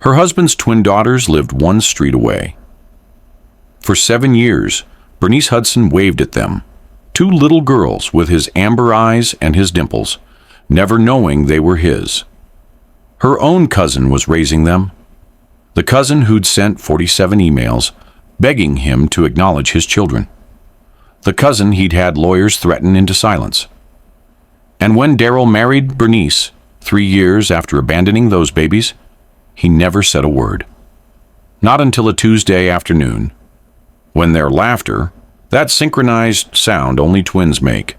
Her husband's twin daughters lived one street away. For 7 years, Bernice Hudson waved at them, two little girls with his amber eyes and his dimples, never knowing they were his. Her own cousin was raising them, the cousin who'd sent 47 emails begging him to acknowledge his children, the cousin he'd had lawyers threaten into silence. And when Daryl married Bernice, 3 years after abandoning those babies, he never said a word. Not until a Tuesday afternoon, when their laughter, that synchronized sound only twins make,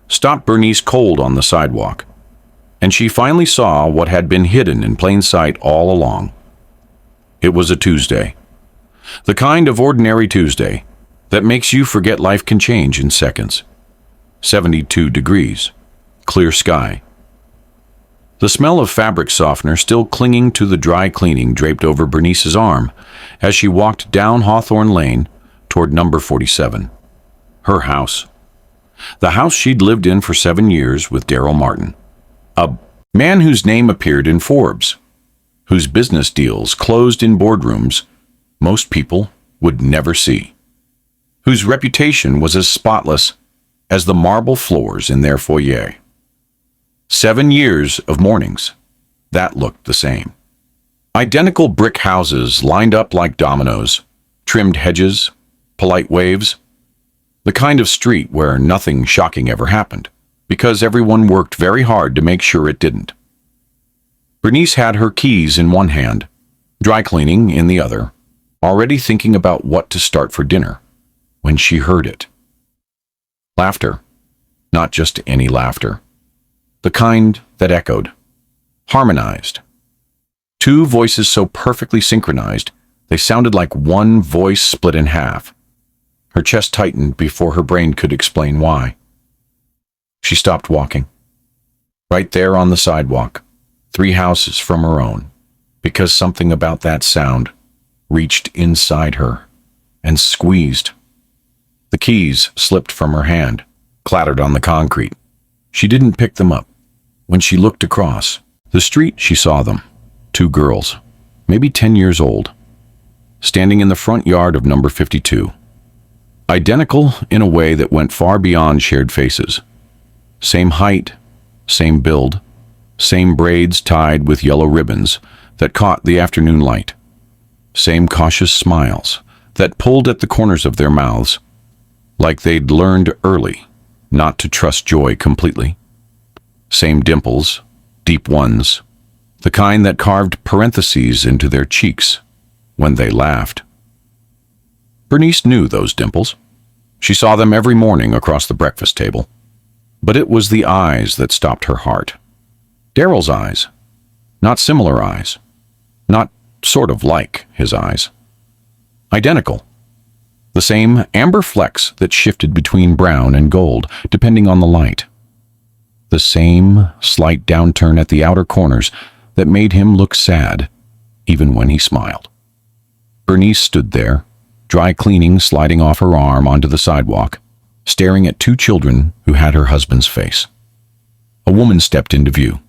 stopped Bernice cold on the sidewalk, and she finally saw what had been hidden in plain sight all along. It was a Tuesday. The kind of ordinary Tuesday that makes you forget life can change in seconds. 72 degrees, clear sky. The smell of fabric softener still clinging to the dry cleaning draped over Bernice's arm as she walked down Hawthorne Lane toward number 47. Her house. The house she'd lived in for 7 years with Daryl Martin, a man whose name appeared in Forbes, whose business deals closed in boardrooms most people would never see, whose reputation was as spotless as the marble floors in their foyer. 7 years of mornings that looked the same. Identical brick houses lined up like dominoes, trimmed hedges, polite waves, the kind of street where nothing shocking ever happened, because everyone worked very hard to make sure it didn't. Bernice had her keys in one hand, dry cleaning in the other, already thinking about what to start for dinner, when she heard it. Laughter. Not just any laughter. The kind that echoed, harmonized. Two voices so perfectly synchronized, they sounded like one voice split in half. Her chest tightened before her brain could explain why. She stopped walking. Right there on the sidewalk, 3 houses from her own, because something about that sound reached inside her and squeezed. The keys slipped from her hand, clattered on the concrete. She didn't pick them up. When she looked across the street, she saw them, 2 girls, maybe 10 years old, standing in the front yard of number 52. Identical in a way that went far beyond shared faces. Same height, same build, same braids tied with yellow ribbons that caught the afternoon light. Same cautious smiles that pulled at the corners of their mouths, like they'd learned early not to trust joy completely. Same dimples, deep ones, the kind that carved parentheses into their cheeks when they laughed. Bernice knew those dimples. She saw them every morning across the breakfast table. But it was the eyes that stopped her heart. Daryl's eyes. Not similar eyes. Not sort of like his eyes. Identical. The same amber flecks that shifted between brown and gold, depending on the light. The same slight downturn at the outer corners that made him look sad, even when he smiled. Bernice stood there, dry cleaning sliding off her arm onto the sidewalk, staring at 2 children who had her husband's face. A woman stepped into view,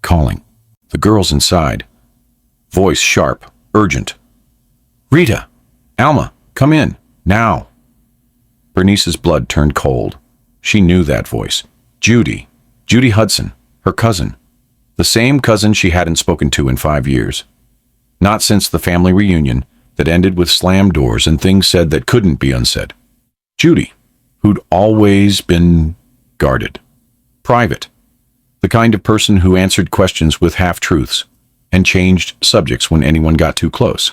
calling. The girls inside. Voice sharp, urgent. "Rita! Alma! Come in! Now!" Bernice's blood turned cold. She knew that voice. Judy Hudson, her cousin. The same cousin she hadn't spoken to in 5 years. Not since the family reunion that ended with slammed doors and things said that couldn't be unsaid. Judy, who'd always been guarded, private, the kind of person who answered questions with half-truths and changed subjects when anyone got too close.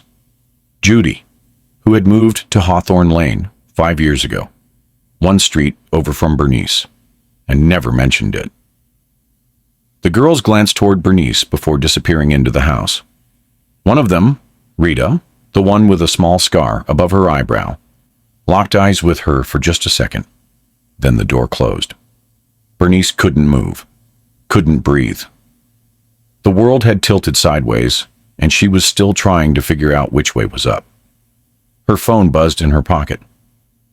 Judy, who had moved to Hawthorne Lane 5 years ago, 1 street over from Bernice, and never mentioned it. The girls glanced toward Bernice before disappearing into the house. One of them, Rita, the one with a small scar above her eyebrow, locked eyes with her for just a second. Then the door closed. Bernice couldn't move, couldn't breathe. The world had tilted sideways, and she was still trying to figure out which way was up. Her phone buzzed in her pocket.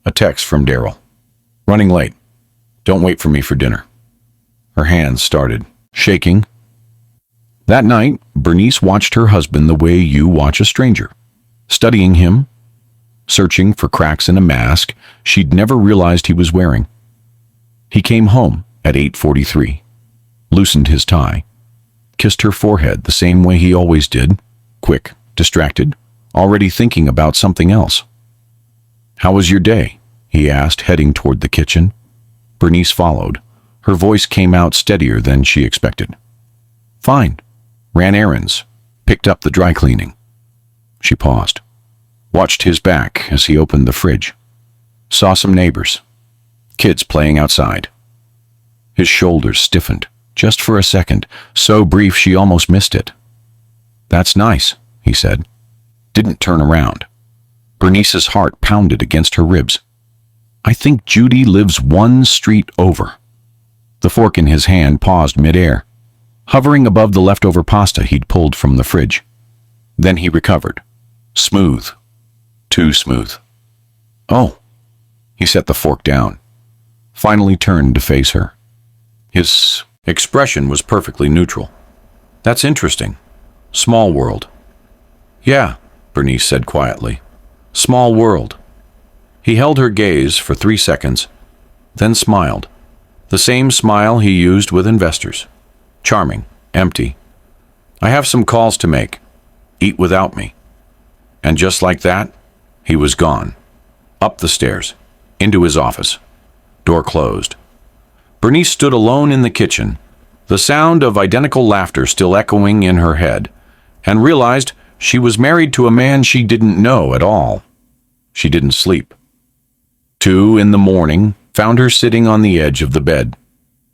A text from Daryl. "Running late. Don't wait for me for dinner." Her hands started shaking. That night, Bernice watched her husband the way you watch a stranger, studying him, searching for cracks in a mask she'd never realized he was wearing. He came home at 8:43, loosened his tie, kissed her forehead the same way he always did, quick, distracted, already thinking about something else. "How was your day?" he asked, heading toward the kitchen. Bernice followed. Her voice came out steadier than she expected. "Fine. Ran errands. Picked up the dry cleaning." She paused, watched his back as he opened the fridge. Saw some neighbors. Kids playing outside. His shoulders stiffened, just for a second, so brief she almost missed it. "That's nice," he said. Didn't turn around. Bernice's heart pounded against her ribs. "I think Judy lives one street over." The fork in his hand paused midair, hovering above the leftover pasta he'd pulled from the fridge. Then he recovered. Smooth. Too smooth. "Oh." He set the fork down, finally turned to face her. His expression was perfectly neutral. "That's interesting. Small world." "Yeah," Bernice said quietly. "Small world." He held her gaze for 3 seconds, then smiled. The same smile he used with investors. Charming, empty. "I have some calls to make. Eat without me." And just like that, he was gone. Up the stairs, into his office. Door closed. Bernice stood alone in the kitchen, the sound of identical laughter still echoing in her head, and realized she was married to a man she didn't know at all. She didn't sleep. 2 in the morning found her sitting on the edge of the bed,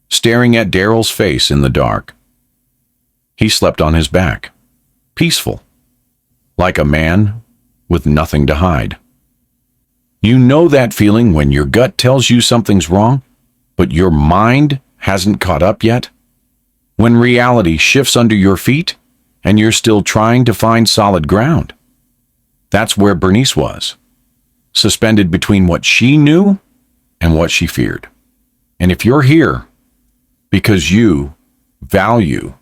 staring at Daryl's face in the dark. He slept on his back, peaceful, like a man with nothing to hide. You know that feeling when your gut tells you something's wrong, but your mind hasn't caught up yet? When reality shifts under your feet and you're still trying to find solid ground? That's where Bernice was, suspended between what she knew and what she feared. And if you're here because you value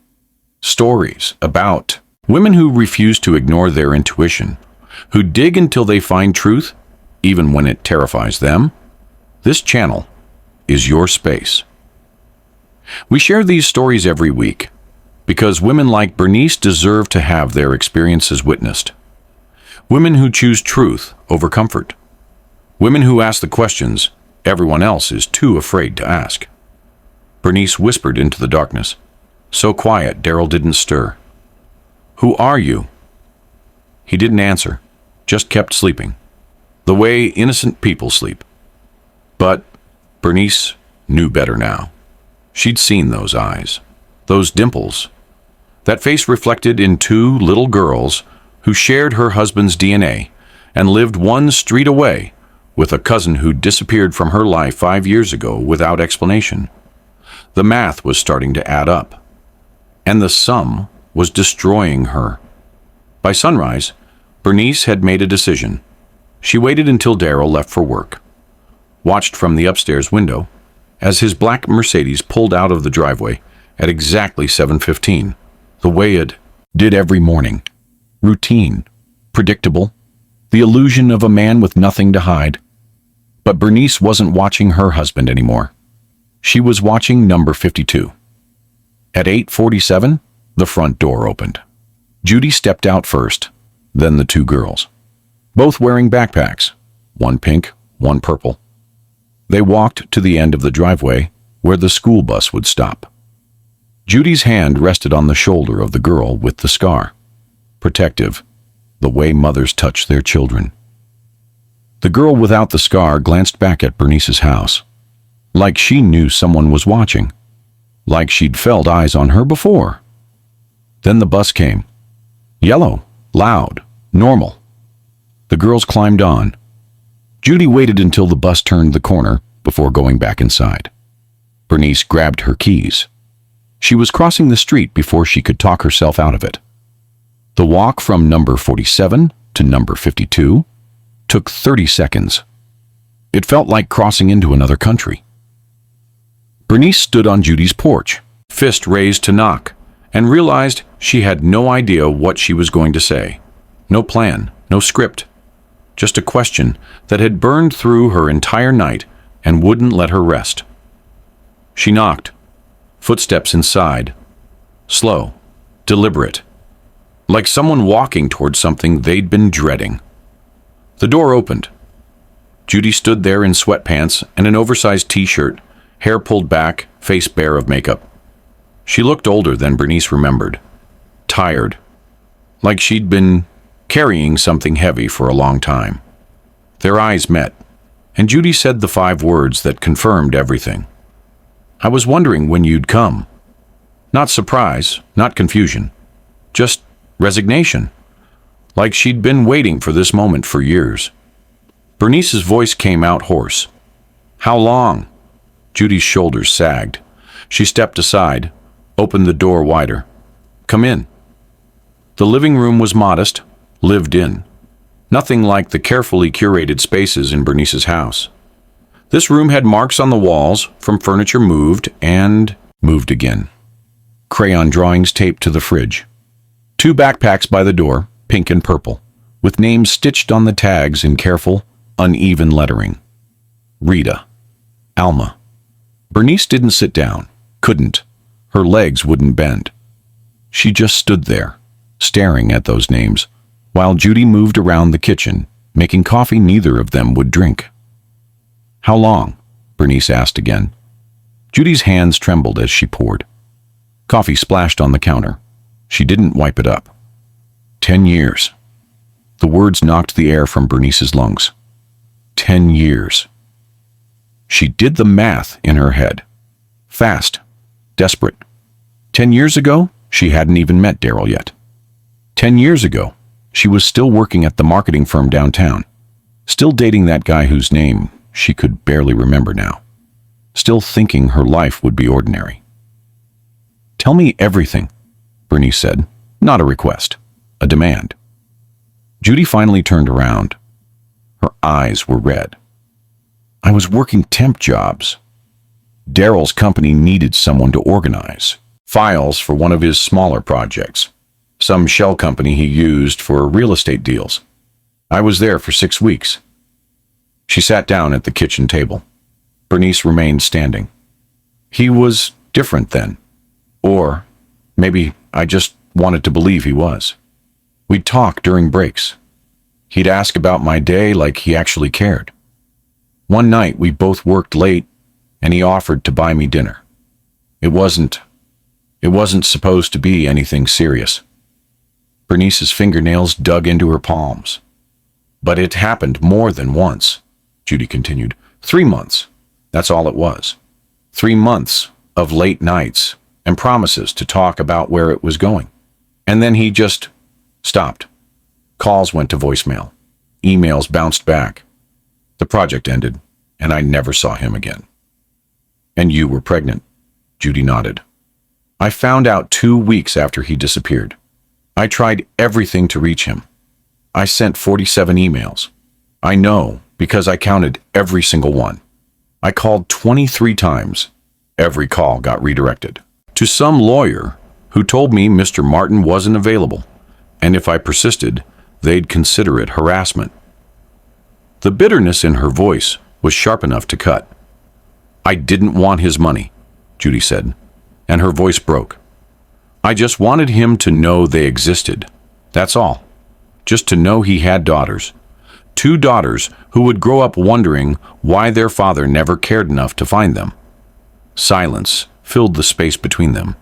stories about women who refuse to ignore their intuition, who dig until they find truth, even when it terrifies them, this channel is your space. We share these stories every week because women like Bernice deserve to have their experiences witnessed. Women who choose truth over comfort. Women who ask the questions everyone else is too afraid to ask. Bernice whispered into the darkness, so quiet Daryl didn't stir. "Who are you?" He didn't answer, just kept sleeping, the way innocent people sleep. But Bernice knew better now. She'd seen those eyes, those dimples, that face reflected in 2 little girls who shared her husband's DNA and lived one street away with a cousin who disappeared from her life 5 years ago without explanation. The math was starting to add up, and the sum was destroying her. By sunrise, Bernice had made a decision. She waited until Daryl left for work, watched from the upstairs window as his black Mercedes pulled out of the driveway at exactly 7:15, the way it did every morning. Routine, predictable, the illusion of a man with nothing to hide. But Bernice wasn't watching her husband anymore. She was watching number 52. At 8:47, the front door opened. Judy stepped out first, then the 2 girls, both wearing backpacks, one pink, one purple. They walked to the end of the driveway where the school bus would stop. Judy's hand rested on the shoulder of the girl with the scar, protective, the way mothers touch their children. The girl without the scar glanced back at Bernice's house, like she knew someone was watching, like she'd felt eyes on her before. Then the bus came. Yellow, loud, normal. The girls climbed on. Judy waited until the bus turned the corner before going back inside. Bernice grabbed her keys. She was crossing the street before she could talk herself out of it. The walk from number 47 to number 52 took 30 seconds. It felt like crossing into another country. Bernice stood on Judy's porch, fist raised to knock, and realized She had no idea what she was going to say. No plan, no script. Just a question that had burned through her entire night and wouldn't let her rest. She knocked. Footsteps inside. Slow, deliberate. Like someone walking toward something they'd been dreading. The door opened. Judy stood there in sweatpants and an oversized t-shirt, hair pulled back, face bare of makeup. She looked older than Bernice remembered. Tired. Like she'd been carrying something heavy for a long time. Their eyes met, and Judy said the 5 words that confirmed everything. "I was wondering when you'd come." Not surprise, not confusion. Just resignation. Like she'd been waiting for this moment for years. Bernice's voice came out hoarse. "How long?" Judy's shoulders sagged. She stepped aside, opened the door wider. "Come in." The living room was modest, lived in. Nothing like the carefully curated spaces in Bernice's house. This room had marks on the walls from furniture moved and moved again. Crayon drawings taped to the fridge. 2 backpacks by the door, pink and purple, with names stitched on the tags in careful, uneven lettering. Rita. Alma. Bernice didn't sit down. Couldn't. Her legs wouldn't bend. She just stood there, staring at those names, while Judy moved around the kitchen, making coffee neither of them would drink. "How long?" Bernice asked again. Judy's hands trembled as she poured. Coffee splashed on the counter. She didn't wipe it up. 10 years. The words knocked the air from Bernice's lungs. 10 years. She did the math in her head. Fast. Desperate. 10 years ago, she hadn't even met Daryl yet. 10 years ago, she was still working at the marketing firm downtown. Still dating that guy whose name she could barely remember now. Still thinking her life would be ordinary. "Tell me everything," Bernice said. Not a request. A demand. Judy finally turned around. Her eyes were red. "I was working temp jobs. Daryl's company needed someone to organize files for one of his smaller projects. Some shell company he used for real estate deals. I was there for 6 weeks." She sat down at the kitchen table. Bernice remained standing. "He was different then. Or maybe I just wanted to believe he was. We'd talk during breaks. He'd ask about my day like he actually cared. One night we both worked late and he offered to buy me dinner. It wasn't supposed to be anything serious." Bernice's fingernails dug into her palms. "But it happened more than once," Judy continued. 3 months. That's all it was. 3 months of late nights and promises to talk about where it was going. And then he just stopped. Calls went to voicemail. Emails bounced back. The project ended, and I never saw him again." "And you were pregnant?" Judy nodded. "I found out 2 weeks after he disappeared. I tried everything to reach him. I sent 47 emails. I know because I counted every single one. I called 23 times. Every call got redirected to some lawyer who told me Mr. Martin wasn't available, and if I persisted, they'd consider it harassment." The bitterness in her voice was sharp enough to cut. "I didn't want his money," Judy said, and her voice broke. "I just wanted him to know they existed. That's all. Just to know he had daughters. 2 daughters who would grow up wondering why their father never cared enough to find them." Silence filled the space between them.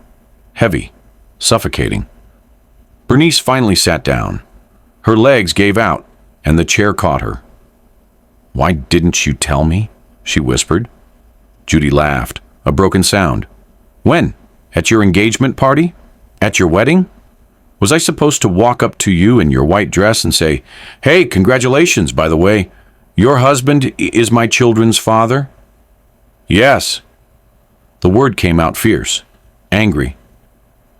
Heavy, suffocating. Bernice finally sat down. Her legs gave out, and the chair caught her. "Why didn't you tell me?" she whispered. Judy laughed, a broken sound. "When? At your engagement party? At your wedding? Was I supposed to walk up to you in your white dress and say, 'Hey, congratulations, by the way. Your husband is my children's father?'" "Yes." The word came out fierce, angry.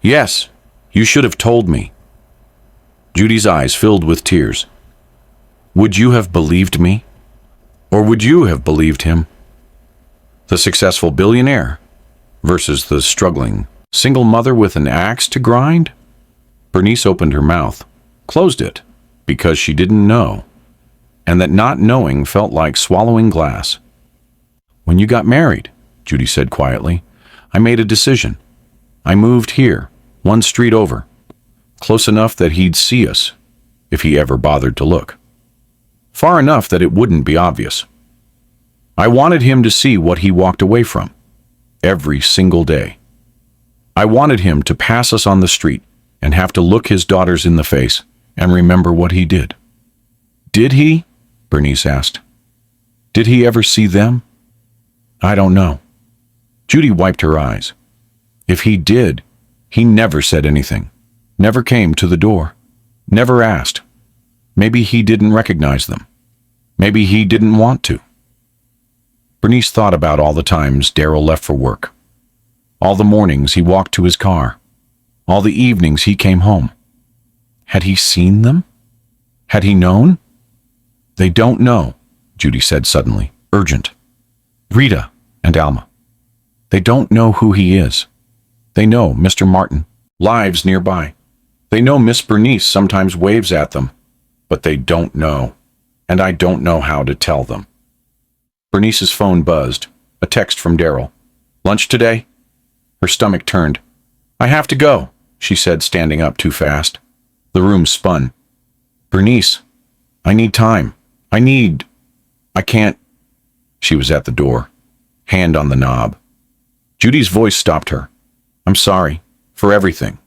"Yes, you should have told me." Judy's eyes filled with tears. "Would you have believed me? Or would you have believed him?" The successful billionaire versus the struggling single mother with an axe to grind? Bernice opened her mouth, closed it, because she didn't know, and that not knowing felt like swallowing glass. "When you got married," Judy said quietly, "I made a decision. I moved here, one street over, close enough that he'd see us, if he ever bothered to look. Far enough that it wouldn't be obvious. I wanted him to see what he walked away from, every single day. I wanted him to pass us on the street and have to look his daughters in the face and remember what he did." "Did he?" Bernice asked. "Did he ever see them?" "I don't know." Judy wiped her eyes. "If he did, he never said anything, never came to the door, never asked. Maybe he didn't recognize them. Maybe he didn't want to." Bernice thought about all the times Darryl left for work, all the mornings he walked to his car, all the evenings he came home. Had he seen them? Had he known? "They don't know," Judy said suddenly, urgent. "Rita and Alma. They don't know who he is. They know Mr. Martin lives nearby. They know Miss Bernice sometimes waves at them, but they don't know, and I don't know how to tell them." Bernice's phone buzzed, a text from Darryl. "Lunch today?" Her stomach turned. "I have to go," she said, standing up too fast. The room spun. "Bernice, I need time. I can't." She was at the door, hand on the knob. Judy's voice stopped her. "I'm sorry, for everything.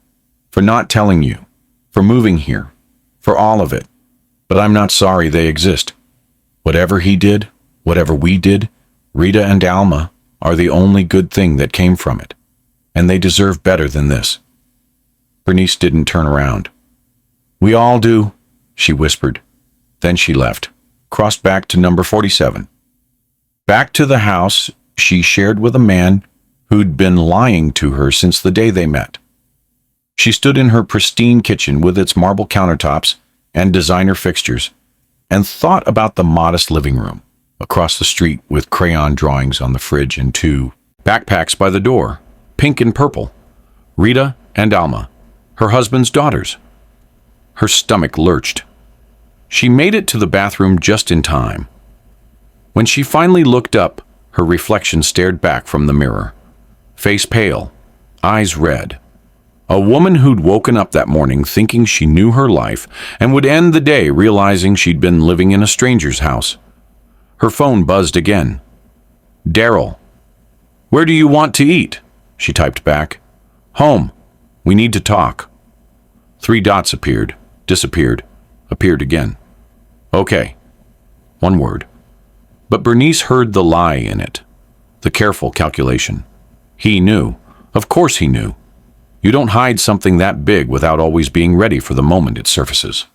For not telling you. For moving here. For all of it. But I'm not sorry they exist. Whatever he did, whatever we did, Rita and Alma are the only good thing that came from it. And they deserve better than this." Bernice didn't turn around. "We all do," she whispered. Then she left, crossed back to number 47. Back to the house she shared with a man who'd been lying to her since the day they met. She stood in her pristine kitchen with its marble countertops and designer fixtures, and thought about the modest living room across the street with crayon drawings on the fridge and 2 backpacks by the door, pink and purple. Rita and Alma, her husband's daughters. Her stomach lurched. She made it to the bathroom just in time. When she finally looked up, her reflection stared back from the mirror. Face pale, eyes red. A woman who'd woken up that morning thinking she knew her life and would end the day realizing she'd been living in a stranger's house. Her phone buzzed again. "Darryl. Where do you want to eat?" she typed back. "Home. We need to talk." 3 dots appeared, disappeared, appeared again. "Okay." 1 word. But Bernice heard the lie in it, the careful calculation. He knew. Of course he knew. You don't hide something that big without always being ready for the moment it surfaces.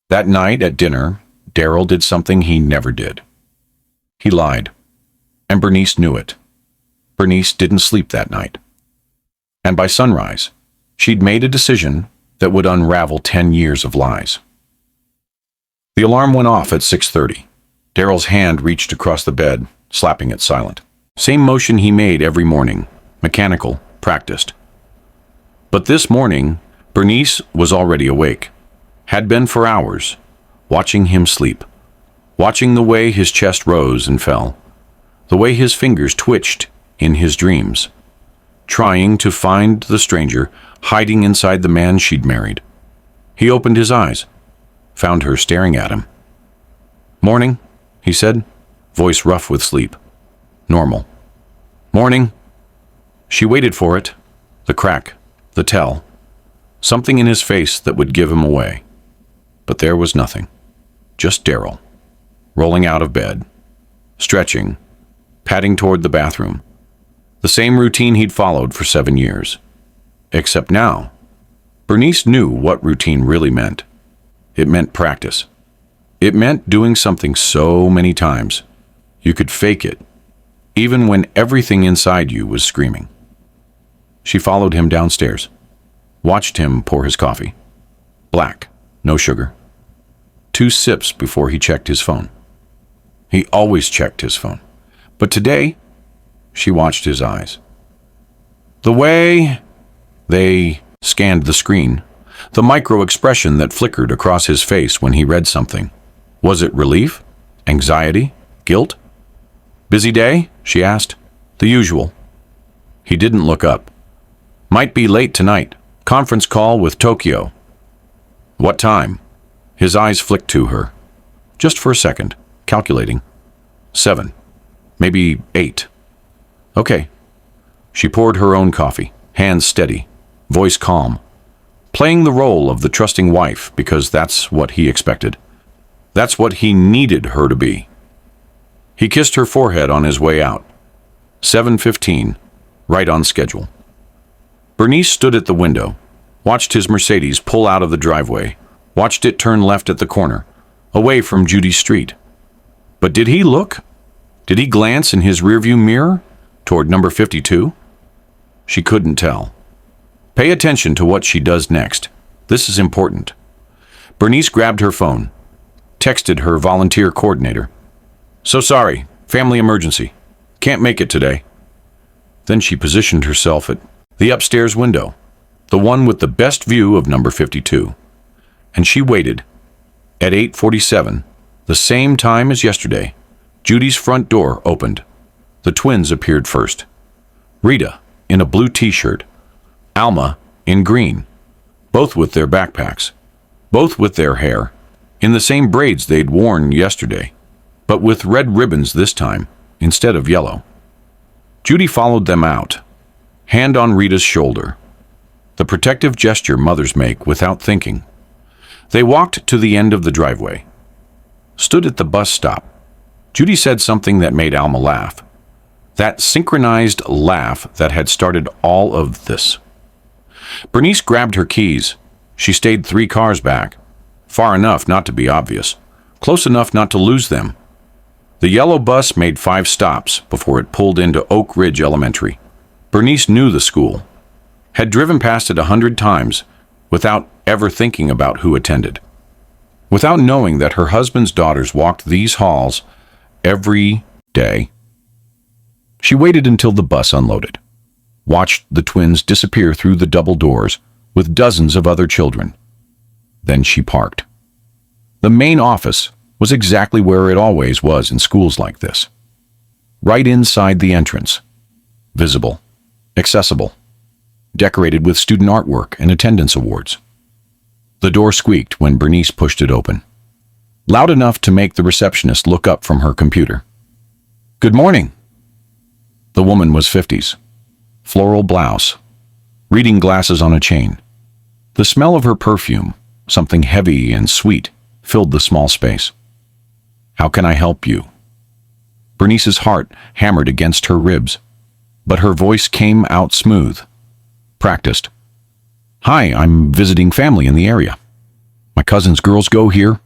That night at dinner, Darryl did something he never did. He lied. And Bernice knew it. Bernice didn't sleep that night. And by sunrise, she'd made a decision that would unravel 10 years of lies. The alarm went off at 6:30. Darryl's hand reached across the bed, slapping it silent. Same motion he made every morning, mechanical, practiced. But this morning, Bernice was already awake, had been for hours, watching him sleep, watching the way his chest rose and fell, the way his fingers twitched in his dreams, trying to find the stranger hiding inside the man she'd married. He opened his eyes, found her staring at him. "Morning," he said, voice rough with sleep. Normal. "Morning." She waited for it, the crack, the tell, something in his face that would give him away. But there was nothing. Just Darryl, rolling out of bed, stretching, padding toward the bathroom. The same routine he'd followed for 7 years. Except now, Bernice knew what routine really meant. It meant practice. It meant doing something so many times, you could fake it, even when everything inside you was screaming. She followed him downstairs, watched him pour his coffee. Black, no sugar. 2 sips before he checked his phone. He always checked his phone. But today, she watched his eyes. The way they scanned the screen, the micro-expression that flickered across his face when he read something. Was it relief? Anxiety? Guilt? "Busy day?" she asked. "The usual." He didn't look up. "Might be late tonight. Conference call with Tokyo." "What time?" His eyes flicked to her. Just for a second, calculating. 7. Maybe 8. Okay. She poured her own coffee, hands steady, voice calm, playing the role of the trusting wife because that's what he expected. That's what he needed her to be. He kissed her forehead on his way out. 7:15, right on schedule. Bernice stood at the window, watched his Mercedes pull out of the driveway, watched it turn left at the corner, away from Judy's street. But did he look? Did he glance in his rearview mirror toward number 52? She couldn't tell. Pay attention to what she does next. This is important. Bernice grabbed her phone, texted her volunteer coordinator. "So sorry, family emergency. Can't make it today." Then she positioned herself at the upstairs window, the one with the best view of number 52. And she waited. At 8:47, the same time as yesterday, Judy's front door opened. The twins appeared first. Rita, in a blue t-shirt. Alma, in green. Both with their backpacks. Both with their hair, in the same braids they'd worn yesterday, but with red ribbons this time, instead of yellow. Judy followed them out, hand on Rita's shoulder. The protective gesture mothers make without thinking. They walked to the end of the driveway. Stood at the bus stop. Judy said something that made Alma laugh. That synchronized laugh that had started all of this. Bernice grabbed her keys. She stayed 3 cars back. Far enough not to be obvious. Close enough not to lose them. The yellow bus made 5 stops before it pulled into Oak Ridge Elementary. Bernice knew the school. Had driven past it 100 times without ever thinking about who attended. Without knowing that her husband's daughters walked these halls every day. She waited until the bus unloaded. Watched the twins disappear through the double doors with dozens of other children. Then she parked. The main office was exactly where it always was in schools like this. Right inside the entrance. Visible. Accessible. Decorated with student artwork and attendance awards. The door squeaked when Bernice pushed it open. Loud enough to make the receptionist look up from her computer. "Good morning." The woman was 50s. Floral blouse. Reading glasses on a chain. The smell of her perfume, something heavy and sweet, filled the small space. "How can I help you?" Bernice's heart hammered against her ribs, but her voice came out smooth. Practiced. "Hi, I'm visiting family in the area. My cousin's girls go here,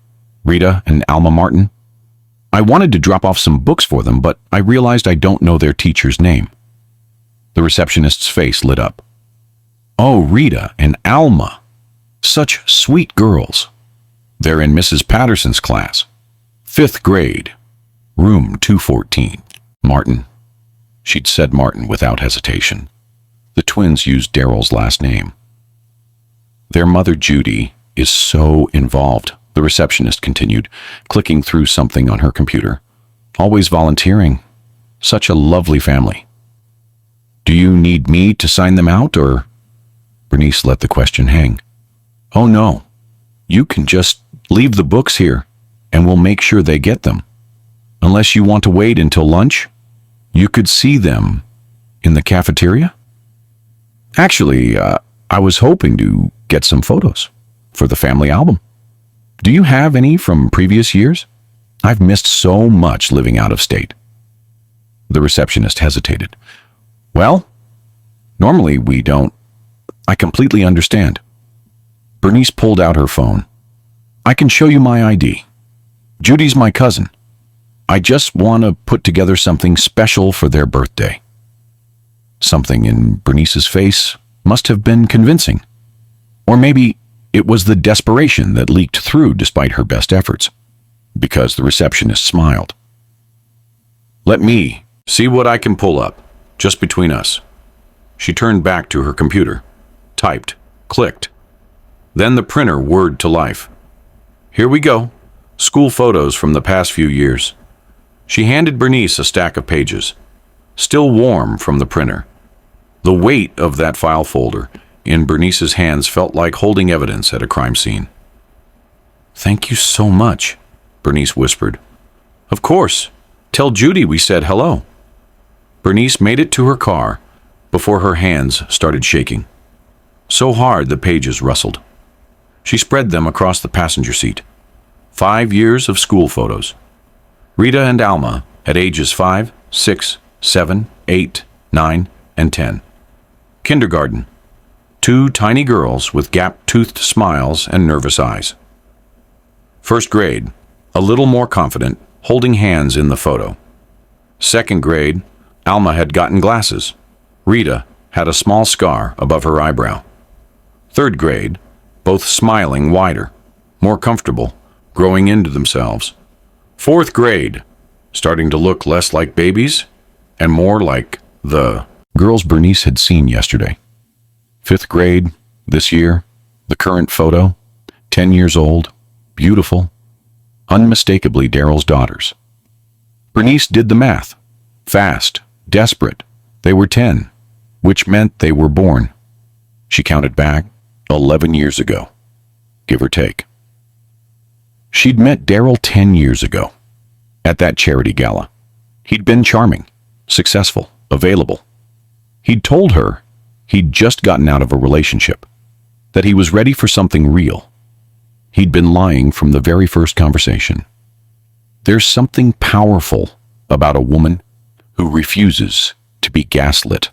Rita and Alma Martin. I wanted to drop off some books for them, but I realized I don't know their teacher's name." The receptionist's face lit up. "Oh, Rita and Alma. Such sweet girls. They're in Mrs. Patterson's class. 5th grade. Room 214. Martin." She'd said Martin without hesitation. The twins used Daryl's last name. "Their mother, Judy, is so involved," the receptionist continued, clicking through something on her computer. "Always volunteering. Such a lovely family." "Do you need me to sign them out, or?" Bernice let the question hang. "Oh no. You can just leave the books here, and we'll make sure they get them. Unless you want to wait until lunch, you could see them in the cafeteria." "Actually, I was hoping to get some photos for the family album. Do you have any from previous years? I've missed so much living out of state." The receptionist hesitated. "Well, normally we don't." "I completely understand." Bernice pulled out her phone. "I can show you my ID. Judy's my cousin. I just want to put together something special for their birthday." Something in Bernice's face must have been convincing. Or maybe it was the desperation that leaked through despite her best efforts, because the receptionist smiled. "Let me see what I can pull up, just between us." She turned back to her computer, typed, clicked. Then the printer whirred to life. Here we go. School photos from the past few years. She handed Bernice a stack of pages, still warm from the printer. The weight of that file folder in Bernice's hands felt like holding evidence at a crime scene. "Thank you so much," Bernice whispered. "Of course. Tell Judy we said hello." Bernice made it to her car before her hands started shaking. So hard the pages rustled. She spread them across the passenger seat. 5 years of school photos. Rita and Alma at ages 5, 6, 7, 8, 9, and 10. Kindergarten. 2 tiny girls with gap-toothed smiles and nervous eyes. First grade, a little more confident, holding hands in the photo. Second grade, Alma had gotten glasses. Rita had a small scar above her eyebrow. Third grade, both smiling wider, more comfortable, growing into themselves. Fourth grade, starting to look less like babies and more like the girls Bernice had seen yesterday. Fifth grade, this year, the current photo, 10 years old, beautiful, unmistakably Daryl's daughters. Bernice did the math. Fast, desperate. They were 10, which meant they were born. She counted back 11 years ago, give or take. She'd met Daryl 10 years ago, at that charity gala. He'd been charming, successful, available. He'd told her he'd just gotten out of a relationship, that he was ready for something real. He'd been lying from the very first conversation. There's something powerful about a woman who refuses to be gaslit,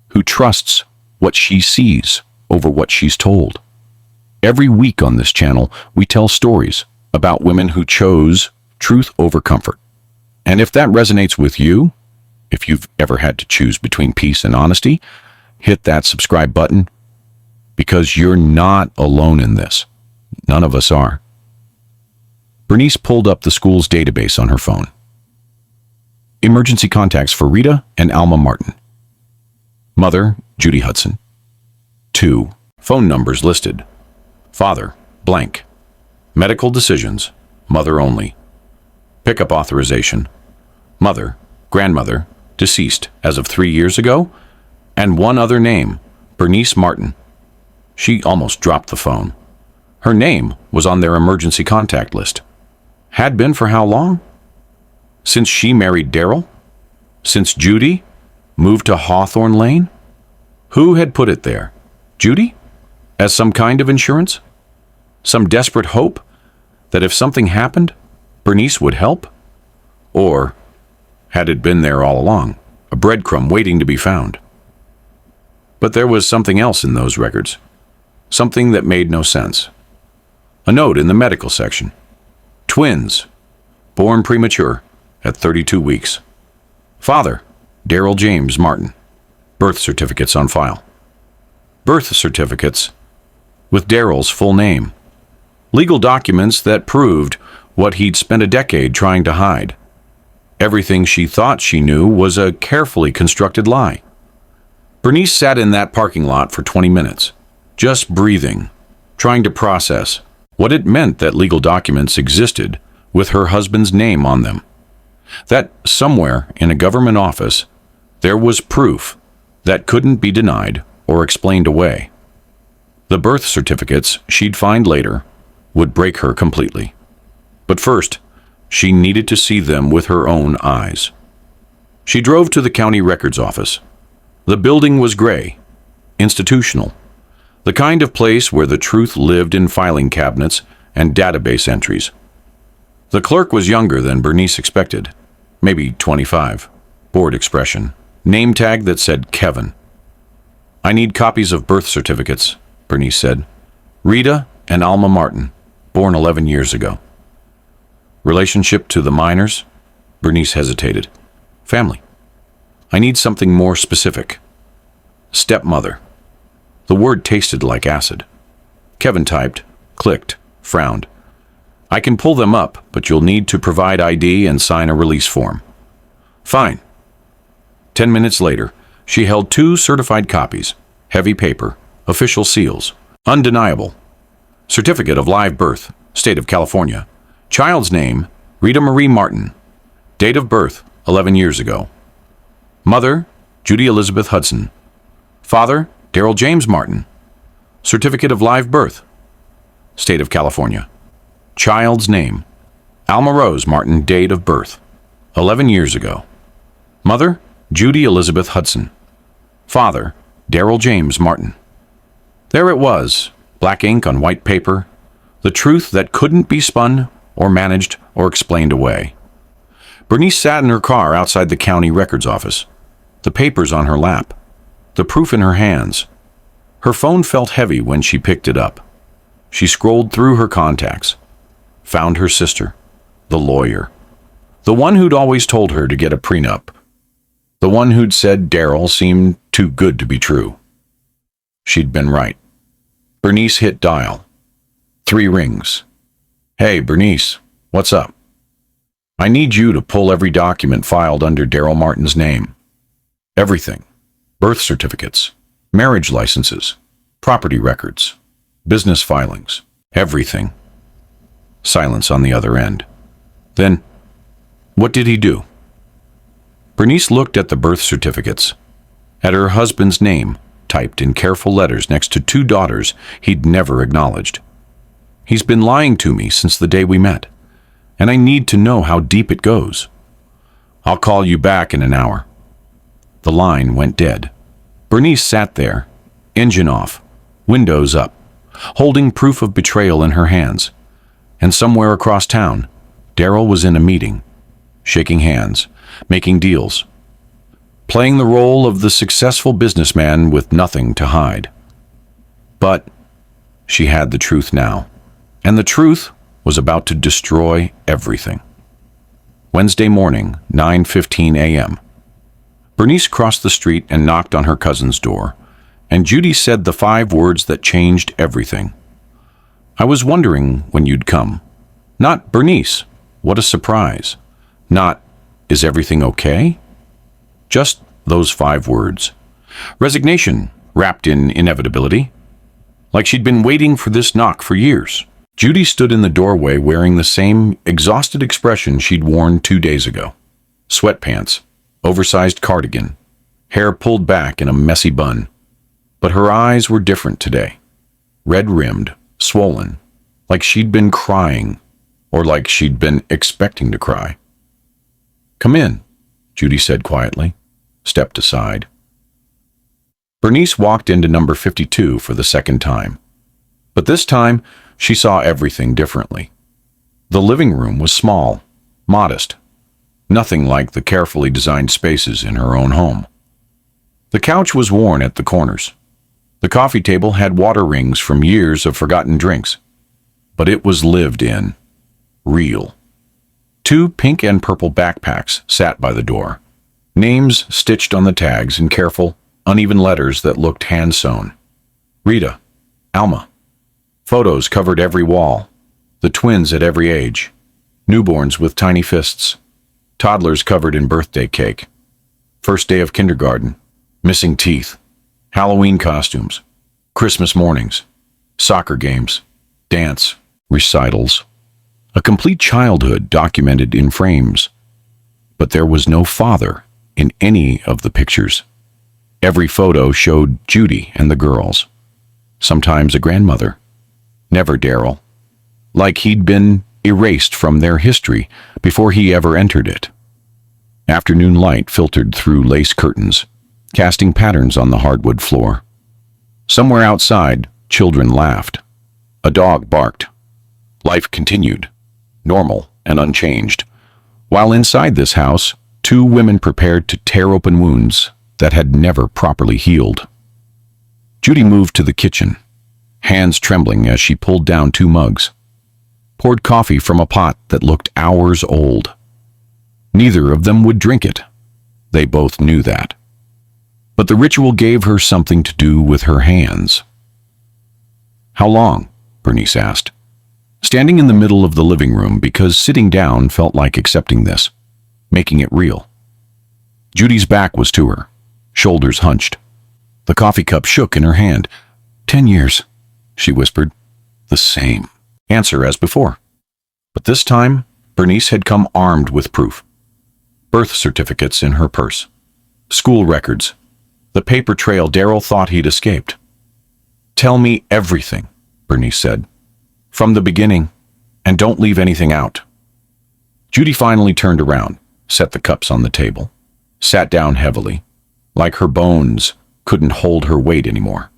who trusts what she sees over what she's told. Every week on this channel, we tell stories about women who chose truth over comfort. And if that resonates with you, if you've ever had to choose between peace and honesty, hit that subscribe button, because you're not alone in this. None of us are. Bernice pulled up the school's database on her phone. Emergency contacts for Rita and Alma Martin. Mother, Judy Hudson. 2. Phone numbers listed. Father, blank. Medical decisions, mother only. Pickup authorization. Mother, grandmother, deceased as of 3 years ago, and one other name, Bernice Martin. She almost dropped the phone. Her name was on their emergency contact list. Had been for how long? Since she married Daryl? Since Judy moved to Hawthorne Lane? Who had put it there? Judy? As some kind of insurance? Some desperate hope that if something happened, Bernice would help? Or had it been there all along, a breadcrumb waiting to be found? But there was something else in those records, something that made no sense. A note in the medical section. Twins, born premature at 32 weeks. Father, Daryl James Martin. Birth certificates on file. Birth certificates with Daryl's full name. Legal documents that proved what he'd spent a decade trying to hide. Everything she thought she knew was a carefully constructed lie. Bernice sat in that parking lot for 20 minutes, just breathing, trying to process what it meant that legal documents existed with her husband's name on them. That somewhere in a government office, there was proof that couldn't be denied or explained away. The birth certificates she'd find later would break her completely. But first, she needed to see them with her own eyes. She drove to the county records office. The building was gray, institutional, the kind of place where the truth lived in filing cabinets and database entries. The clerk was younger than Bernice expected, maybe 25, bored expression, name tag that said Kevin. "I need copies of birth certificates," Bernice said. "Rita and Alma Martin, born 11 years ago." Relationship to the minors? Bernice hesitated. Family. "I need something more specific." Stepmother. The word tasted like acid. Kevin typed, clicked, frowned. "I can pull them up, but you'll need to provide ID and sign a release form." "Fine." 10 minutes later, she held 2 certified copies, heavy paper, Official seals. Undeniable. Certificate of live birth. State of California. Child's name, Rita Marie Martin. Date of birth, 11 years ago. Mother, Judy Elizabeth Hudson. Father, Darrell James Martin. Certificate of live birth. State of California. Child's name, Alma Rose Martin. Date of birth, 11 years ago. Mother, Judy Elizabeth Hudson. Father, Darrell James Martin. There it was, black ink on white paper, the truth that couldn't be spun or managed or explained away. Bernice sat in her car outside the county records office, the papers on her lap, the proof in her hands. Her phone felt heavy when she picked it up. She scrolled through her contacts, found her sister, the lawyer, the one who'd always told her to get a prenup, the one who'd said Darrell seemed too good to be true. She'd been right. Bernice hit dial. 3 rings. Hey, Bernice, what's up? I need you to pull every document filed under Darrell Martin's name. Everything. Birth certificates, marriage licenses, property records, business filings, everything. Silence on the other end. Then, what did he do? Bernice looked at the birth certificates, at her husband's name, typed in careful letters next to 2 daughters he'd never acknowledged. He's been lying to me since the day we met, and I need to know how deep it goes. I'll call you back in an hour. The line went dead. Bernice sat there, engine off, windows up, holding proof of betrayal in her hands. And somewhere across town, Darrell was in a meeting, shaking hands, making deals, playing the role of the successful businessman with nothing to hide. But she had the truth now, and the truth was about to destroy everything. Wednesday morning, 9:15 a.m. Bernice crossed the street and knocked on her cousin's door, and Judy said the 5 words that changed everything. I was wondering when you'd come. Not, Bernice, what a surprise. Not, is everything okay? Just those 5 words. Resignation wrapped in inevitability. Like she'd been waiting for this knock for years. Judy stood in the doorway wearing the same exhausted expression she'd worn 2 days ago. Sweatpants, oversized cardigan, hair pulled back in a messy bun. But her eyes were different today. Red-rimmed, swollen, like she'd been crying, or like she'd been expecting to cry. Come in, Judy said quietly, stepped aside. Bernice walked into number 52 for the second time. But this time, she saw everything differently. The living room was small, modest, nothing like the carefully designed spaces in her own home. The couch was worn at the corners. The coffee table had water rings from years of forgotten drinks. But it was lived in. Real. 2 pink and purple backpacks sat by the door. Names stitched on the tags in careful, uneven letters that looked hand-sewn. Rita. Alma. Photos covered every wall. The twins at every age. Newborns with tiny fists. Toddlers covered in birthday cake. First day of kindergarten. Missing teeth. Halloween costumes. Christmas mornings. Soccer games. Dance. Recitals. A complete childhood documented in frames. But there was no father in any of the pictures. Every photo showed Judy and the girls. Sometimes a grandmother. Never Darrell. Like he'd been erased from their history before he ever entered it. Afternoon light filtered through lace curtains, casting patterns on the hardwood floor. Somewhere outside, children laughed. A dog barked. Life continued, normal and unchanged, while inside this house, 2 women prepared to tear open wounds that had never properly healed. Judy moved to the kitchen, hands trembling as she pulled down 2 mugs, poured coffee from a pot that looked hours old. Neither of them would drink it. They both knew that. But the ritual gave her something to do with her hands. How long? Bernice asked, standing in the middle of the living room because sitting down felt like accepting this, making it real. Judy's back was to her, shoulders hunched. The coffee cup shook in her hand. 10 years, she whispered. The same answer as before. But this time, Bernice had come armed with proof. Birth certificates in her purse. School records. The paper trail Daryl thought he'd escaped. Tell me everything, Bernice said. From the beginning, and don't leave anything out. Judy finally turned around, set the cups on the table, sat down heavily, like her bones couldn't hold her weight anymore.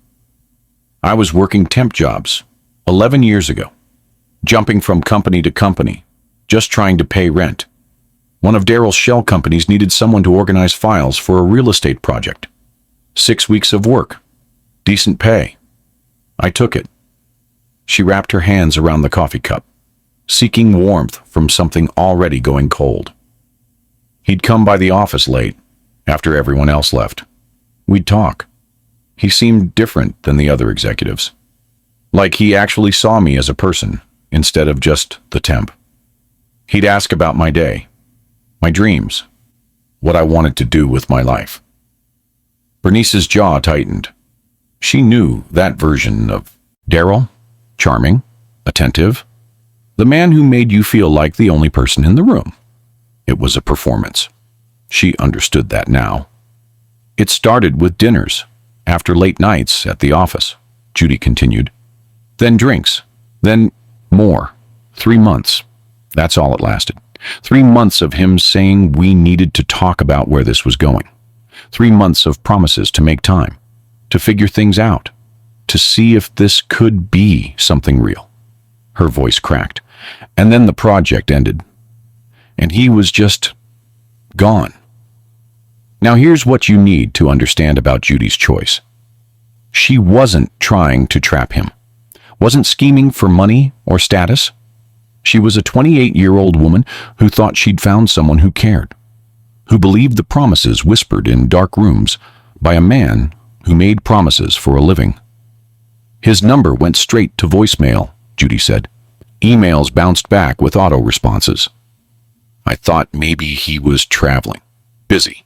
I was working temp jobs 11 years ago, jumping from company to company, just trying to pay rent. One of Daryl's shell companies needed someone to organize files for a real estate project. 6 weeks of work. Decent pay. I took it. She wrapped her hands around the coffee cup, seeking warmth from something already going cold. He'd come by the office late, after everyone else left. We'd talk. He seemed different than the other executives. Like he actually saw me as a person, instead of just the temp. He'd ask about my day, my dreams, what I wanted to do with my life. Bernice's jaw tightened. She knew that version of Daryl, charming, attentive, the man who made you feel like the only person in the room. It was a performance. She understood that now. It started with dinners, after late nights at the office, Judy continued. Then drinks, then more. 3 months. That's all it lasted. 3 months of him saying we needed to talk about where this was going. 3 months of promises to make time, to figure things out, to see if this could be something real. Her voice cracked. And then the project ended. And he was just gone. Now here's what you need to understand about Judy's choice. She wasn't trying to trap him, wasn't scheming for money or status. She was a 28-year-old woman who thought she'd found someone who cared, who believed the promises whispered in dark rooms by a man who made promises for a living. His number went straight to voicemail, Judy said. Emails bounced back with auto responses. I thought maybe he was traveling, busy.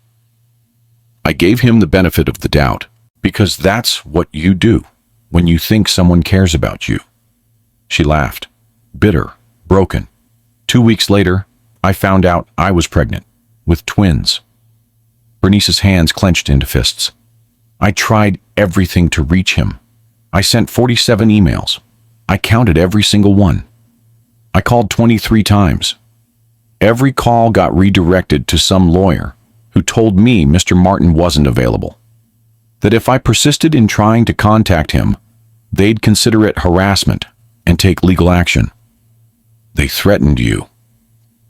I gave him the benefit of the doubt, because that's what you do when you think someone cares about you. She laughed, bitter, broken. 2 weeks later, I found out I was pregnant, with twins. Bernice's hands clenched into fists. I tried everything to reach him. I sent 47 emails. I counted every single one. I called 23 times. Every call got redirected to some lawyer who told me Mr. Martin wasn't available. That if I persisted in trying to contact him, they'd consider it harassment and take legal action. They threatened you.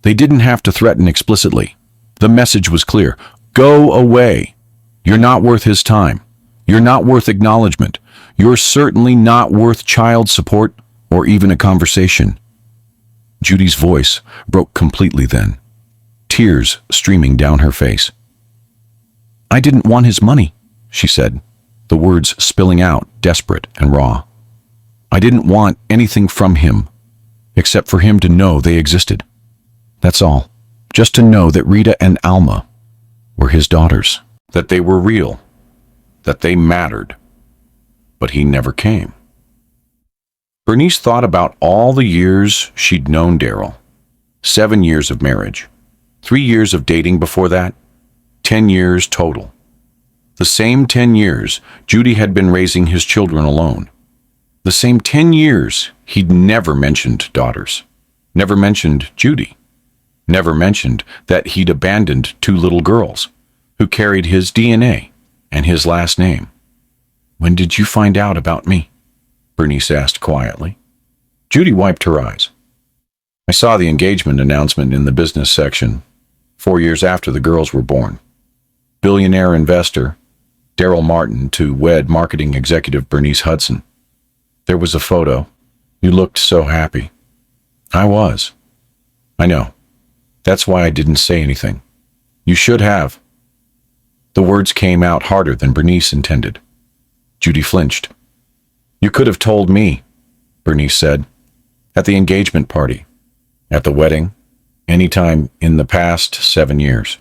They didn't have to threaten explicitly. The message was clear. Go away. You're not worth his time. You're not worth acknowledgement. You're certainly not worth child support or even a conversation. Judy's voice broke completely then, tears streaming down her face. I didn't want his money, she said, the words spilling out, desperate and raw. I didn't want anything from him, except for him to know they existed. That's all. Just to know that Rita and Alma were his daughters, that they were real, that they mattered. But he never came. Bernice thought about all the years she'd known Daryl. 7 years of marriage. 3 years of dating before that. 10 years total. The same 10 years Judy had been raising his children alone. The same 10 years he'd never mentioned daughters. Never mentioned Judy. Never mentioned that he'd abandoned 2 little girls who carried his DNA and his last name. When did you find out about me? Bernice asked quietly. Judy wiped her eyes. I saw the engagement announcement in the business section 4 years after the girls were born. Billionaire investor, Daryl Martin to wed marketing executive Bernice Hudson. There was a photo. You looked so happy. I was. I know. That's why I didn't say anything. You should have. The words came out harder than Bernice intended. Judy flinched. You could have told me, Bernice said. At the engagement party. At the wedding. Anytime in the past 7 years.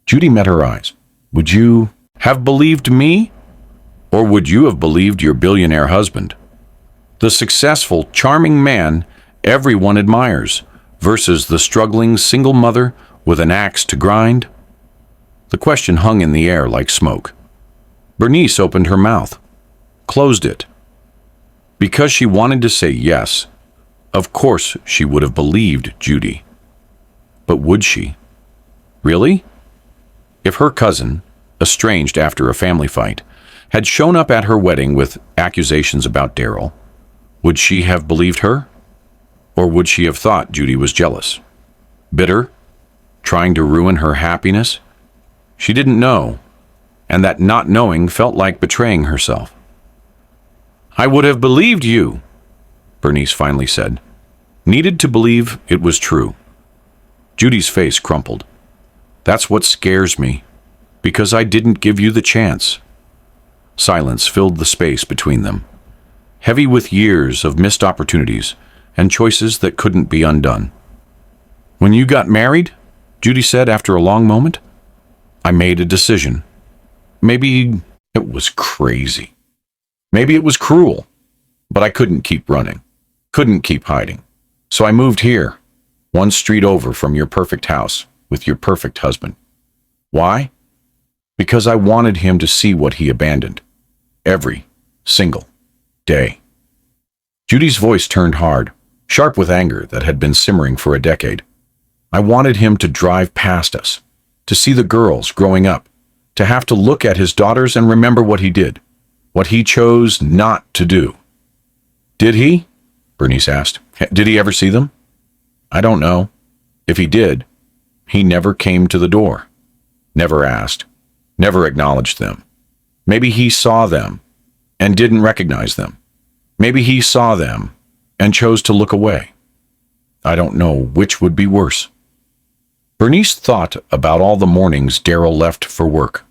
Judy met her eyes. Would you have believed me? Or would you have believed your billionaire husband? The successful, charming man everyone admires versus the struggling single mother with an axe to grind? The question hung in the air like smoke. Bernice opened her mouth, closed it. Because she wanted to say yes, of course she would have believed Judy. But would she? Really? If her cousin, estranged after a family fight, had shown up at her wedding with accusations about Daryl, would she have believed her? Or would she have thought Judy was jealous? Bitter? Trying to ruin her happiness? She didn't know, and that not knowing felt like betraying herself. "I would have believed you," Bernice finally said. Needed to believe it was true. Judy's face crumpled. "That's what scares me, because I didn't give you the chance." Silence filled the space between them, heavy with years of missed opportunities and choices that couldn't be undone. "When you got married," Judy said after a long moment, "I made a decision. Maybe it was crazy. Maybe it was cruel, but I couldn't keep running, couldn't keep hiding. So I moved here, one street over from your perfect house with your perfect husband. Why? Because I wanted him to see what he abandoned. Every single day." Judy's voice turned hard, sharp with anger that had been simmering for a decade. "I wanted him to drive past us, to see the girls growing up, to have to look at his daughters and remember what he did, what he chose not to do." "Did he?" Bernice asked. "Did he ever see them?" "I don't know. If he did, he never came to the door, never asked, never acknowledged them. Maybe he saw them and didn't recognize them. Maybe he saw them and chose to look away. I don't know which would be worse." Bernice thought about all the mornings Daryl left for work,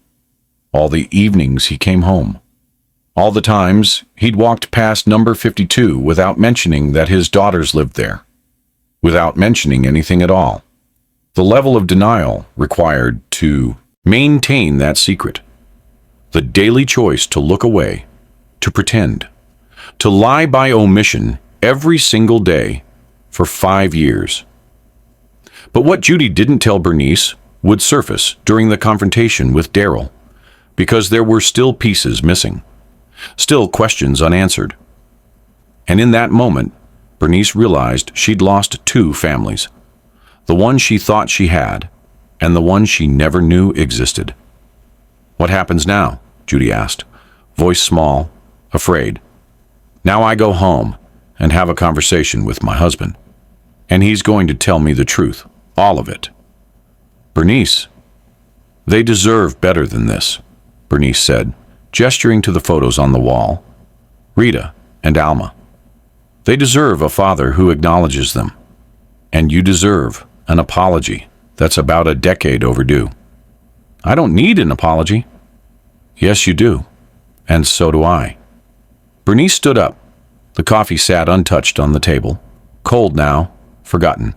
all the evenings he came home, all the times he'd walked past number 52 without mentioning that his daughters lived there, without mentioning anything at all. The level of denial required to maintain that secret, the daily choice to look away, to pretend, to lie by omission every single day for 5 years. But what Judy didn't tell Bernice would surface during the confrontation with Daryl, because there were still pieces missing, still questions unanswered. And in that moment, Bernice realized she'd lost 2 families, the one she thought she had, and the one she never knew existed. "What happens now?" Judy asked, voice small, afraid. "Now I go home and have a conversation with my husband, and he's going to tell me the truth, all of it." "Bernice, they deserve better than this," Bernice said, gesturing to the photos on the wall. "Rita and Alma. They deserve a father who acknowledges them. And you deserve an apology that's about a decade overdue." "I don't need an apology." "Yes, you do. And so do I." Bernice stood up. The coffee sat untouched on the table, cold now, forgotten.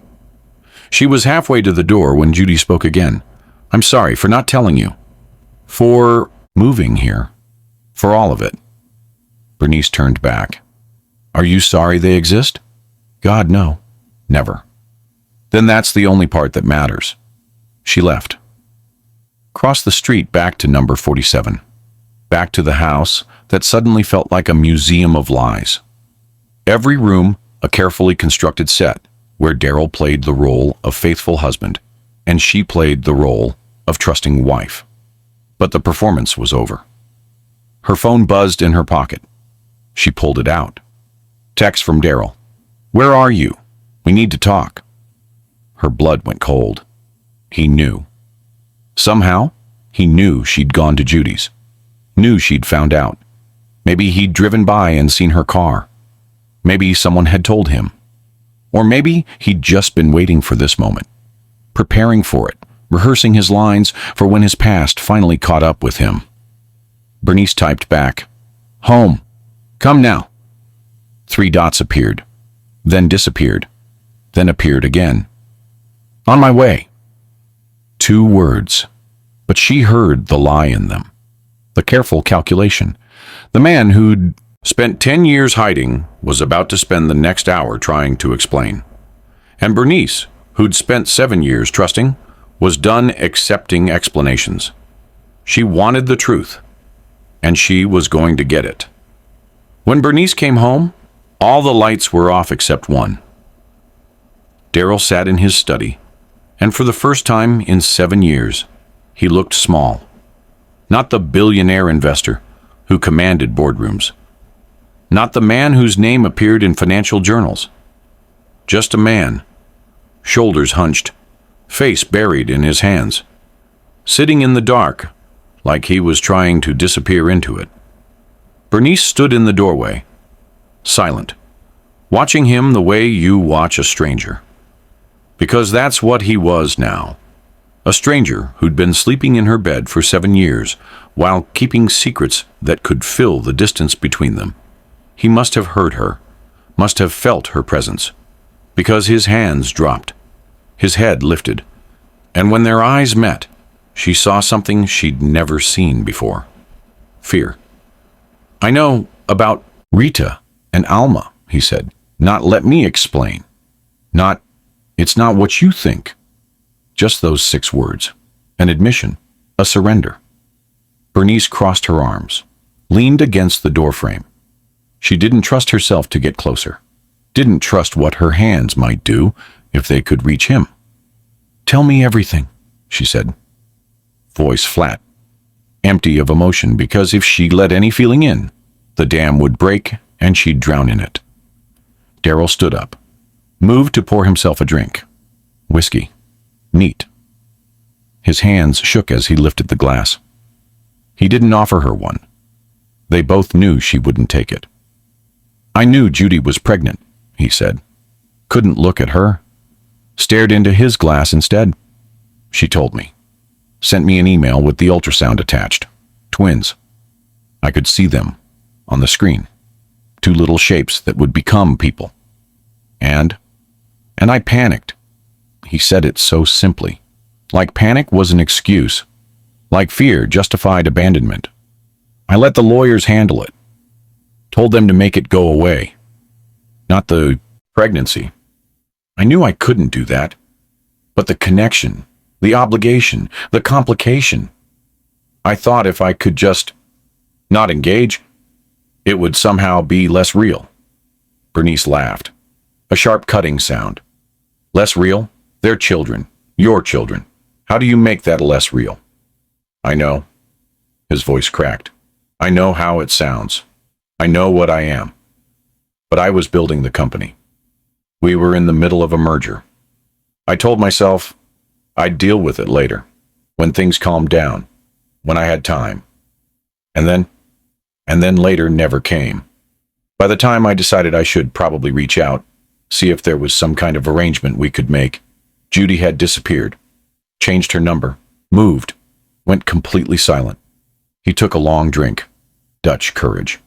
She was halfway to the door when Judy spoke again. "I'm sorry for not telling you. For moving here. For all of it." Bernice turned back. "Are you sorry they exist?" "God, no. Never." "Then that's the only part that matters." She left. Crossed the street back to number 47. Back to the house that suddenly felt like a museum of lies. Every room a carefully constructed set where Daryl played the role of faithful husband and she played the role of trusting wife. But the performance was over. Her phone buzzed in her pocket. She pulled it out. Text from Daryl. "Where are you? We need to talk." Her blood went cold. He knew. Somehow, he knew she'd gone to Judy's. Knew she'd found out. Maybe he'd driven by and seen her car. Maybe someone had told him. Or maybe he'd just been waiting for this moment, preparing for it, rehearsing his lines for when his past finally caught up with him. Bernice typed back, "Home. Come now." 3 dots appeared, then disappeared, then appeared again. "On my way." 2 words, but she heard the lie in them, the careful calculation, The man who'd spent 10 years hiding was about to spend the next hour trying to explain. And Bernice, who'd spent 7 years trusting, was done accepting explanations. She wanted the truth, and she was going to get it. When Bernice came home, all the lights were off except one. Darryl sat in his study, and for the first time in 7 years, he looked small. Not the billionaire investor who commanded boardrooms. Not the man whose name appeared in financial journals. Just a man, shoulders hunched, face buried in his hands, sitting in the dark like he was trying to disappear into it. Bernice stood in the doorway, silent, watching him the way you watch a stranger. Because that's what he was now. A stranger who'd been sleeping in her bed for 7 years while keeping secrets that could fill the distance between them. He must have heard her, must have felt her presence, because his hands dropped, his head lifted, and when their eyes met, she saw something she'd never seen before. Fear. "I know about Rita and Alma," he said. "Not let me explain. Not, it's not what you think." Just those 6 words. An admission. A surrender. Bernice crossed her arms, leaned against the doorframe. She didn't trust herself to get closer. Didn't trust what her hands might do if they could reach him. "Tell me everything," she said. Voice flat, empty of emotion, because if she let any feeling in, the dam would break and she'd drown in it. Darryl stood up, moved to pour himself a drink. Whiskey. Neat. His hands shook as he lifted the glass. He didn't offer her one. They both knew she wouldn't take it. "I knew Judy was pregnant," he said. Couldn't look at her. Stared into his glass instead. "She told me. Sent me an email with the ultrasound attached. Twins. I could see them on the screen. 2 little shapes that would become people. And I panicked." He said it so simply. Like panic was an excuse. Like fear justified abandonment. "I let the lawyers handle it. Told them to make it go away. Not the pregnancy. I knew I couldn't do that. But the connection, the obligation, the complication. I thought if I could just not engage, it would somehow be less real." Bernice laughed. A sharp cutting sound. "Less real? They're children. Your children. How do you make that less real?" "I know." His voice cracked. "I know how it sounds. I know what I am. But I was building the company. We were in the middle of a merger. I told myself I'd deal with it later, when things calmed down, when I had time. And then later never came. By the time I decided I should probably reach out, see if there was some kind of arrangement we could make, Judy had disappeared, changed her number, moved, went completely silent." He took a long drink. Dutch courage.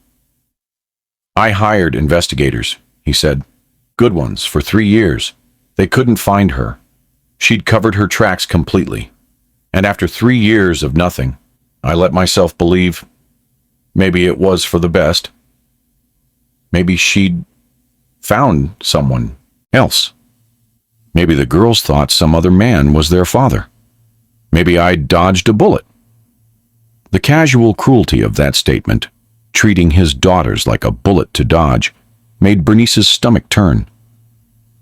"I hired investigators," he said. "Good ones, for 3 years. They couldn't find her. She'd covered her tracks completely. And after 3 years of nothing, I let myself believe maybe it was for the best. Maybe she'd found someone else. Maybe the girls thought some other man was their father. Maybe I'd dodged a bullet." The casual cruelty of that statement, treating his daughters like a bullet to dodge, made Bernice's stomach turn.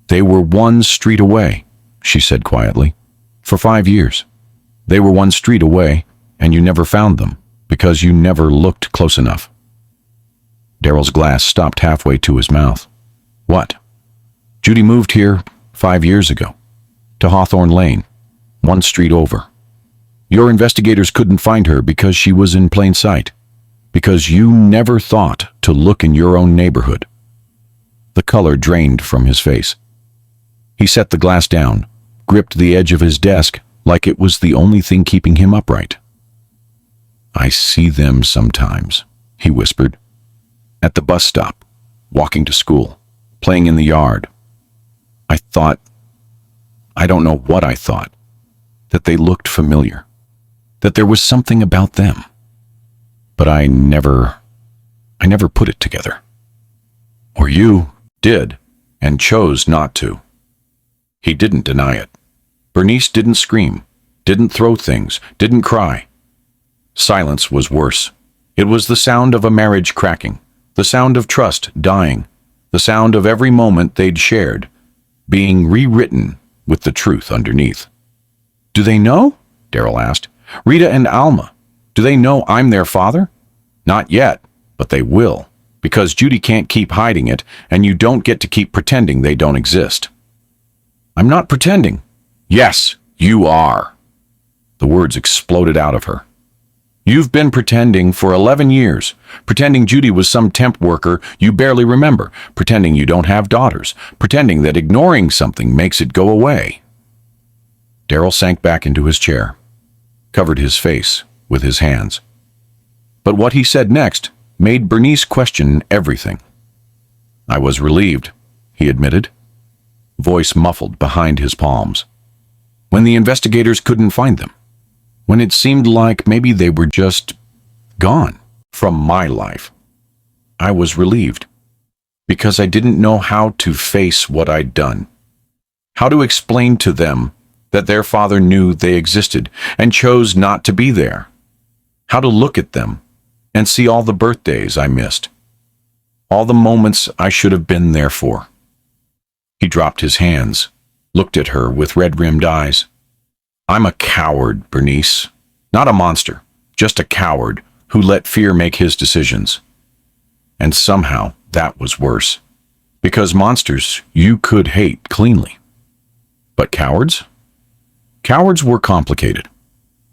"They were 1 street away," she said quietly. "For 5 years. They were 1 street away, and you never found them, because you never looked close enough." Darryl's glass stopped halfway to his mouth. "What?" "Judy moved here 5 years ago, to Hawthorne Lane, 1 street over. Your investigators couldn't find her because she was in plain sight, because you never thought to look in your own neighborhood." The color drained from his face. He set the glass down, gripped the edge of his desk like it was the only thing keeping him upright. "I see them sometimes," he whispered. "At the bus stop, walking to school, playing in the yard. I don't know what I thought, that they looked familiar, that there was something about them. But I never I never put it together. Or you did, and chose not to. He didn't deny it. Bernice didn't scream, didn't throw things, didn't cry. Silence was worse. It was the sound of a marriage cracking, the sound of trust dying, the sound of every moment they'd shared, being rewritten with the truth underneath. Do they know? Daryl asked. Rita and Alma, do they know I'm their father? Not yet, but they will, because Judy can't keep hiding it, and you don't get to keep pretending they don't exist. I'm not pretending. Yes, you are. The words exploded out of her. You've been pretending for 11 years, pretending Judy was some temp worker you barely remember, pretending you don't have daughters, pretending that ignoring something makes it go away. Daryl sank back into his chair, covered his face with his hands. But what he said next made Bernice question everything. I was relieved, he admitted, voice muffled behind his palms. When the investigators couldn't find them, when it seemed like maybe they were just gone from my life, I was relieved, because I didn't know how to face what I'd done, how to explain to them that their father knew they existed and chose not to be there, how to look at them and see all the birthdays I missed, all the moments I should have been there for. He dropped his hands, looked at her with red-rimmed eyes. I'm a coward, Bernice. Not a monster, just a coward who let fear make his decisions. And somehow that was worse, because monsters you could hate cleanly. But cowards? Cowards were complicated.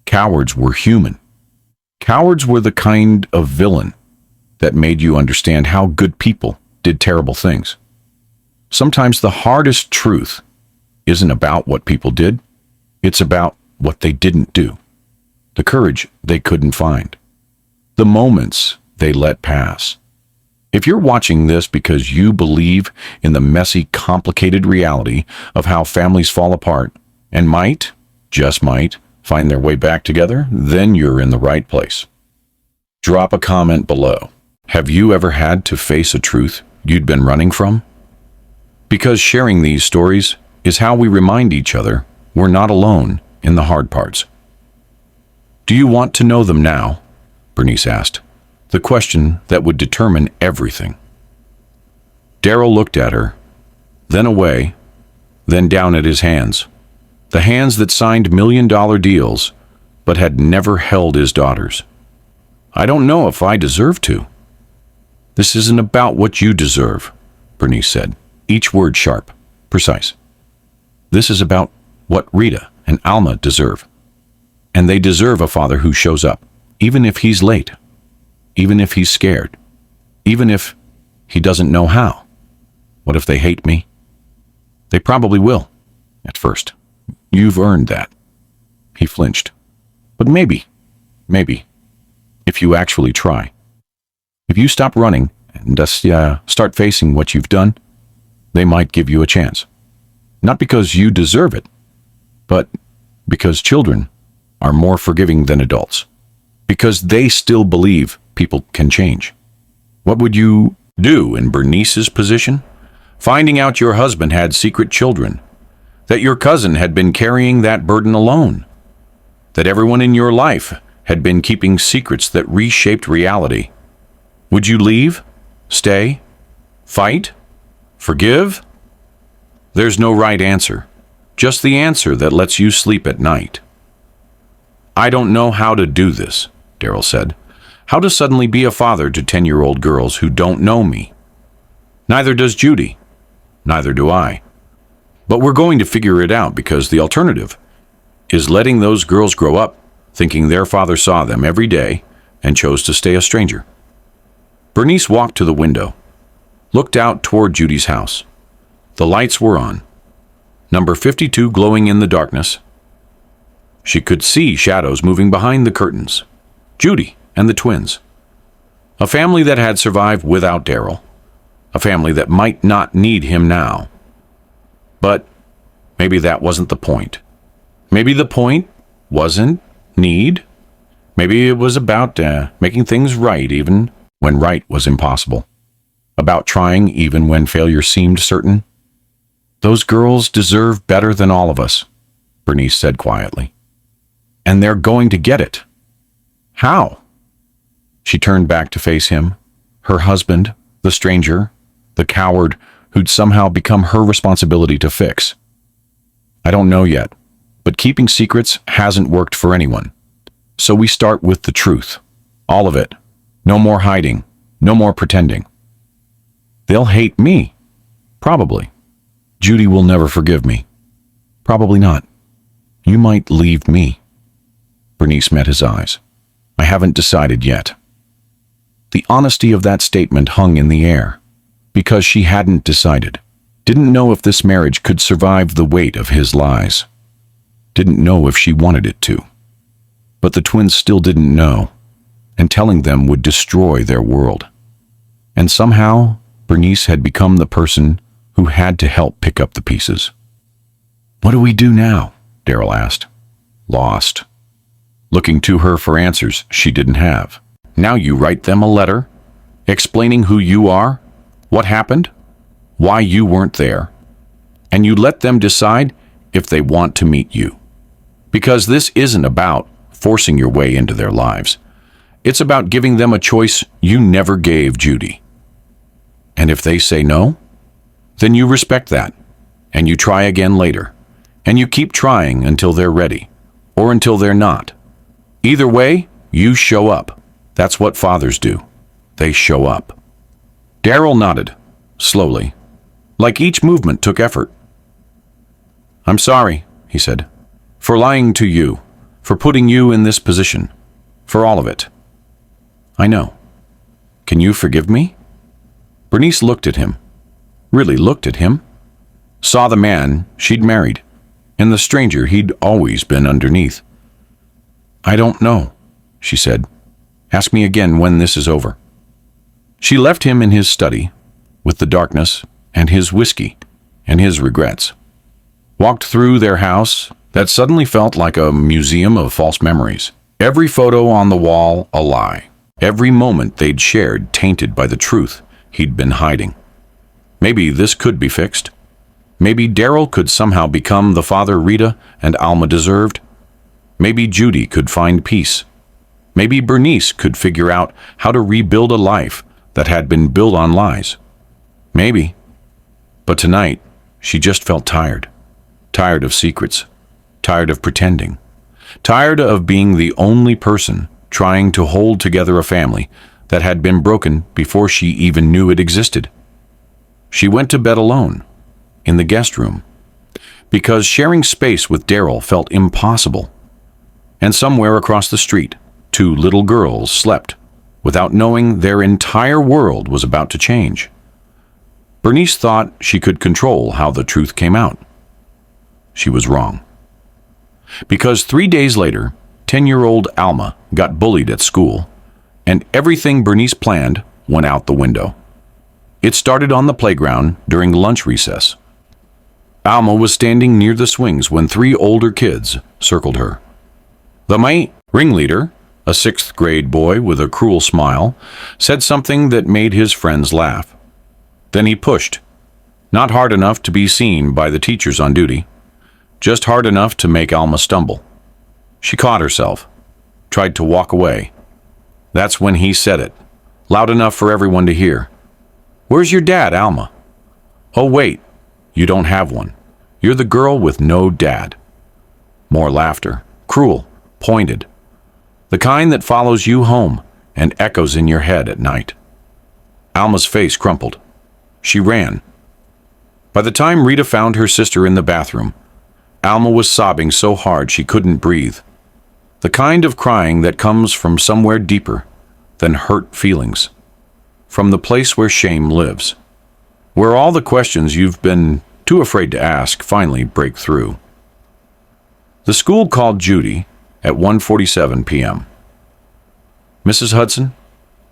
Cowards were human. Cowards were the kind of villain that made you understand how good people did terrible things. Sometimes the hardest truth isn't about what people did. It's about what they didn't do, the courage they couldn't find, the moments they let pass. If you're watching this because you believe in the messy, complicated reality of how families fall apart and might, just might, find their way back together, then you're in the right place. Drop a comment below. Have you ever had to face a truth you'd been running from? Because sharing these stories is how we remind each other we're not alone in the hard parts. Do you want to know them now? Bernice asked, the question that would determine everything. Daryl looked at her, then away, then down at his hands, the hands that signed million-dollar deals but had never held his daughters. I don't know if I deserve to. This isn't about what you deserve, Bernice said, each word sharp, precise. This is about what Rita and Alma deserve. And they deserve a father who shows up, even if he's late, even if he's scared, even if he doesn't know how. What if they hate me? They probably will, at first. You've earned that. He flinched. But maybe, if you actually try, if you stop running and start facing what you've done, they might give you a chance. Not because you deserve it, but because children are more forgiving than adults. Because they still believe people can change. What would you do in Bernice's position? Finding out your husband had secret children, that your cousin had been carrying that burden alone, that everyone in your life had been keeping secrets that reshaped reality. Would you leave? Stay? Fight? Forgive? There's no right answer, just the answer that lets you sleep at night. I don't know how to do this, Daryl said. How to suddenly be a father to 10-year-old girls who don't know me. Neither does Judy. Neither do I. But we're going to figure it out, because the alternative is letting those girls grow up thinking their father saw them every day and chose to stay a stranger. Bernice walked to the window, looked out toward Judy's house. The lights were on, number 52 glowing in the darkness. She could see shadows moving behind the curtains. Judy and the twins. A family that had survived without Daryl. A family that might not need him now. But maybe that wasn't the point. Maybe the point wasn't need. Maybe it was about making things right even when right was impossible, about trying even when failure seemed certain. Those girls deserve better than all of us, Bernice said quietly. And they're going to get it. How? She turned back to face him, her husband, the stranger, the coward who'd somehow become her responsibility to fix. I don't know yet, but keeping secrets hasn't worked for anyone. So we start with the truth. All of it. No more hiding. No more pretending. They'll hate me. Probably. Judy will never forgive me. Probably not. You might leave me. Bernice met his eyes. I haven't decided yet. The honesty of that statement hung in the air, because she hadn't decided. Didn't know if this marriage could survive the weight of his lies. Didn't know if she wanted it to. But the twins still didn't know, and telling them would destroy their world. And somehow, Bernice had become the person who had to help pick up the pieces. What do we do now? Daryl asked. Lost. Looking to her for answers she didn't have. Now you write them a letter, explaining who you are, what happened, why you weren't there, and you let them decide if they want to meet you. Because this isn't about forcing your way into their lives. It's about giving them a choice you never gave Judy. And if they say no, then you respect that, and you try again later, and you keep trying until they're ready, or until they're not. Either way, you show up. That's what fathers do. They show up. Daryl nodded, slowly, like each movement took effort. I'm sorry, he said, for lying to you, for putting you in this position, for all of it. I know. Can you forgive me? Bernice looked at him, really looked at him, saw the man she'd married, and the stranger he'd always been underneath. I don't know, she said. Ask me again when this is over. She left him in his study, with the darkness and his whiskey and his regrets. Walked through their house that suddenly felt like a museum of false memories. Every photo on the wall a lie. Every moment they'd shared tainted by the truth he'd been hiding. Maybe this could be fixed. Maybe Daryl could somehow become the father Rita and Alma deserved. Maybe Judy could find peace. Maybe Bernice could figure out how to rebuild a life that had been built on lies. Maybe. But tonight, she just felt tired. Tired of secrets. Tired of pretending. Tired of being the only person trying to hold together a family that had been broken before she even knew it existed. She went to bed alone, in the guest room, because sharing space with Daryl felt impossible. And somewhere across the street, two little girls slept, without knowing their entire world was about to change. Bernice thought she could control how the truth came out. She was wrong. Because 3 days later, 10-year-old Alma got bullied at school, and everything Bernice planned went out the window. It started on the playground during lunch recess. Alma was standing near the swings when 3 older kids circled her. The main ringleader, a 6th grade boy with a cruel smile, said something that made his friends laugh. Then he pushed, not hard enough to be seen by the teachers on duty, just hard enough to make Alma stumble. She caught herself, tried to walk away. That's when he said it, loud enough for everyone to hear. Where's your dad, Alma? Oh, wait, you don't have one. You're the girl with no dad. More laughter, cruel, pointed. The kind that follows you home and echoes in your head at night. Alma's face crumpled. She ran. By the time Rita found her sister in the bathroom, Alma was sobbing so hard she couldn't breathe. The kind of crying that comes from somewhere deeper than hurt feelings. From the place where shame lives. Where all the questions you've been too afraid to ask finally break through. The school called Judy at 1:47 p.m. Mrs. Hudson,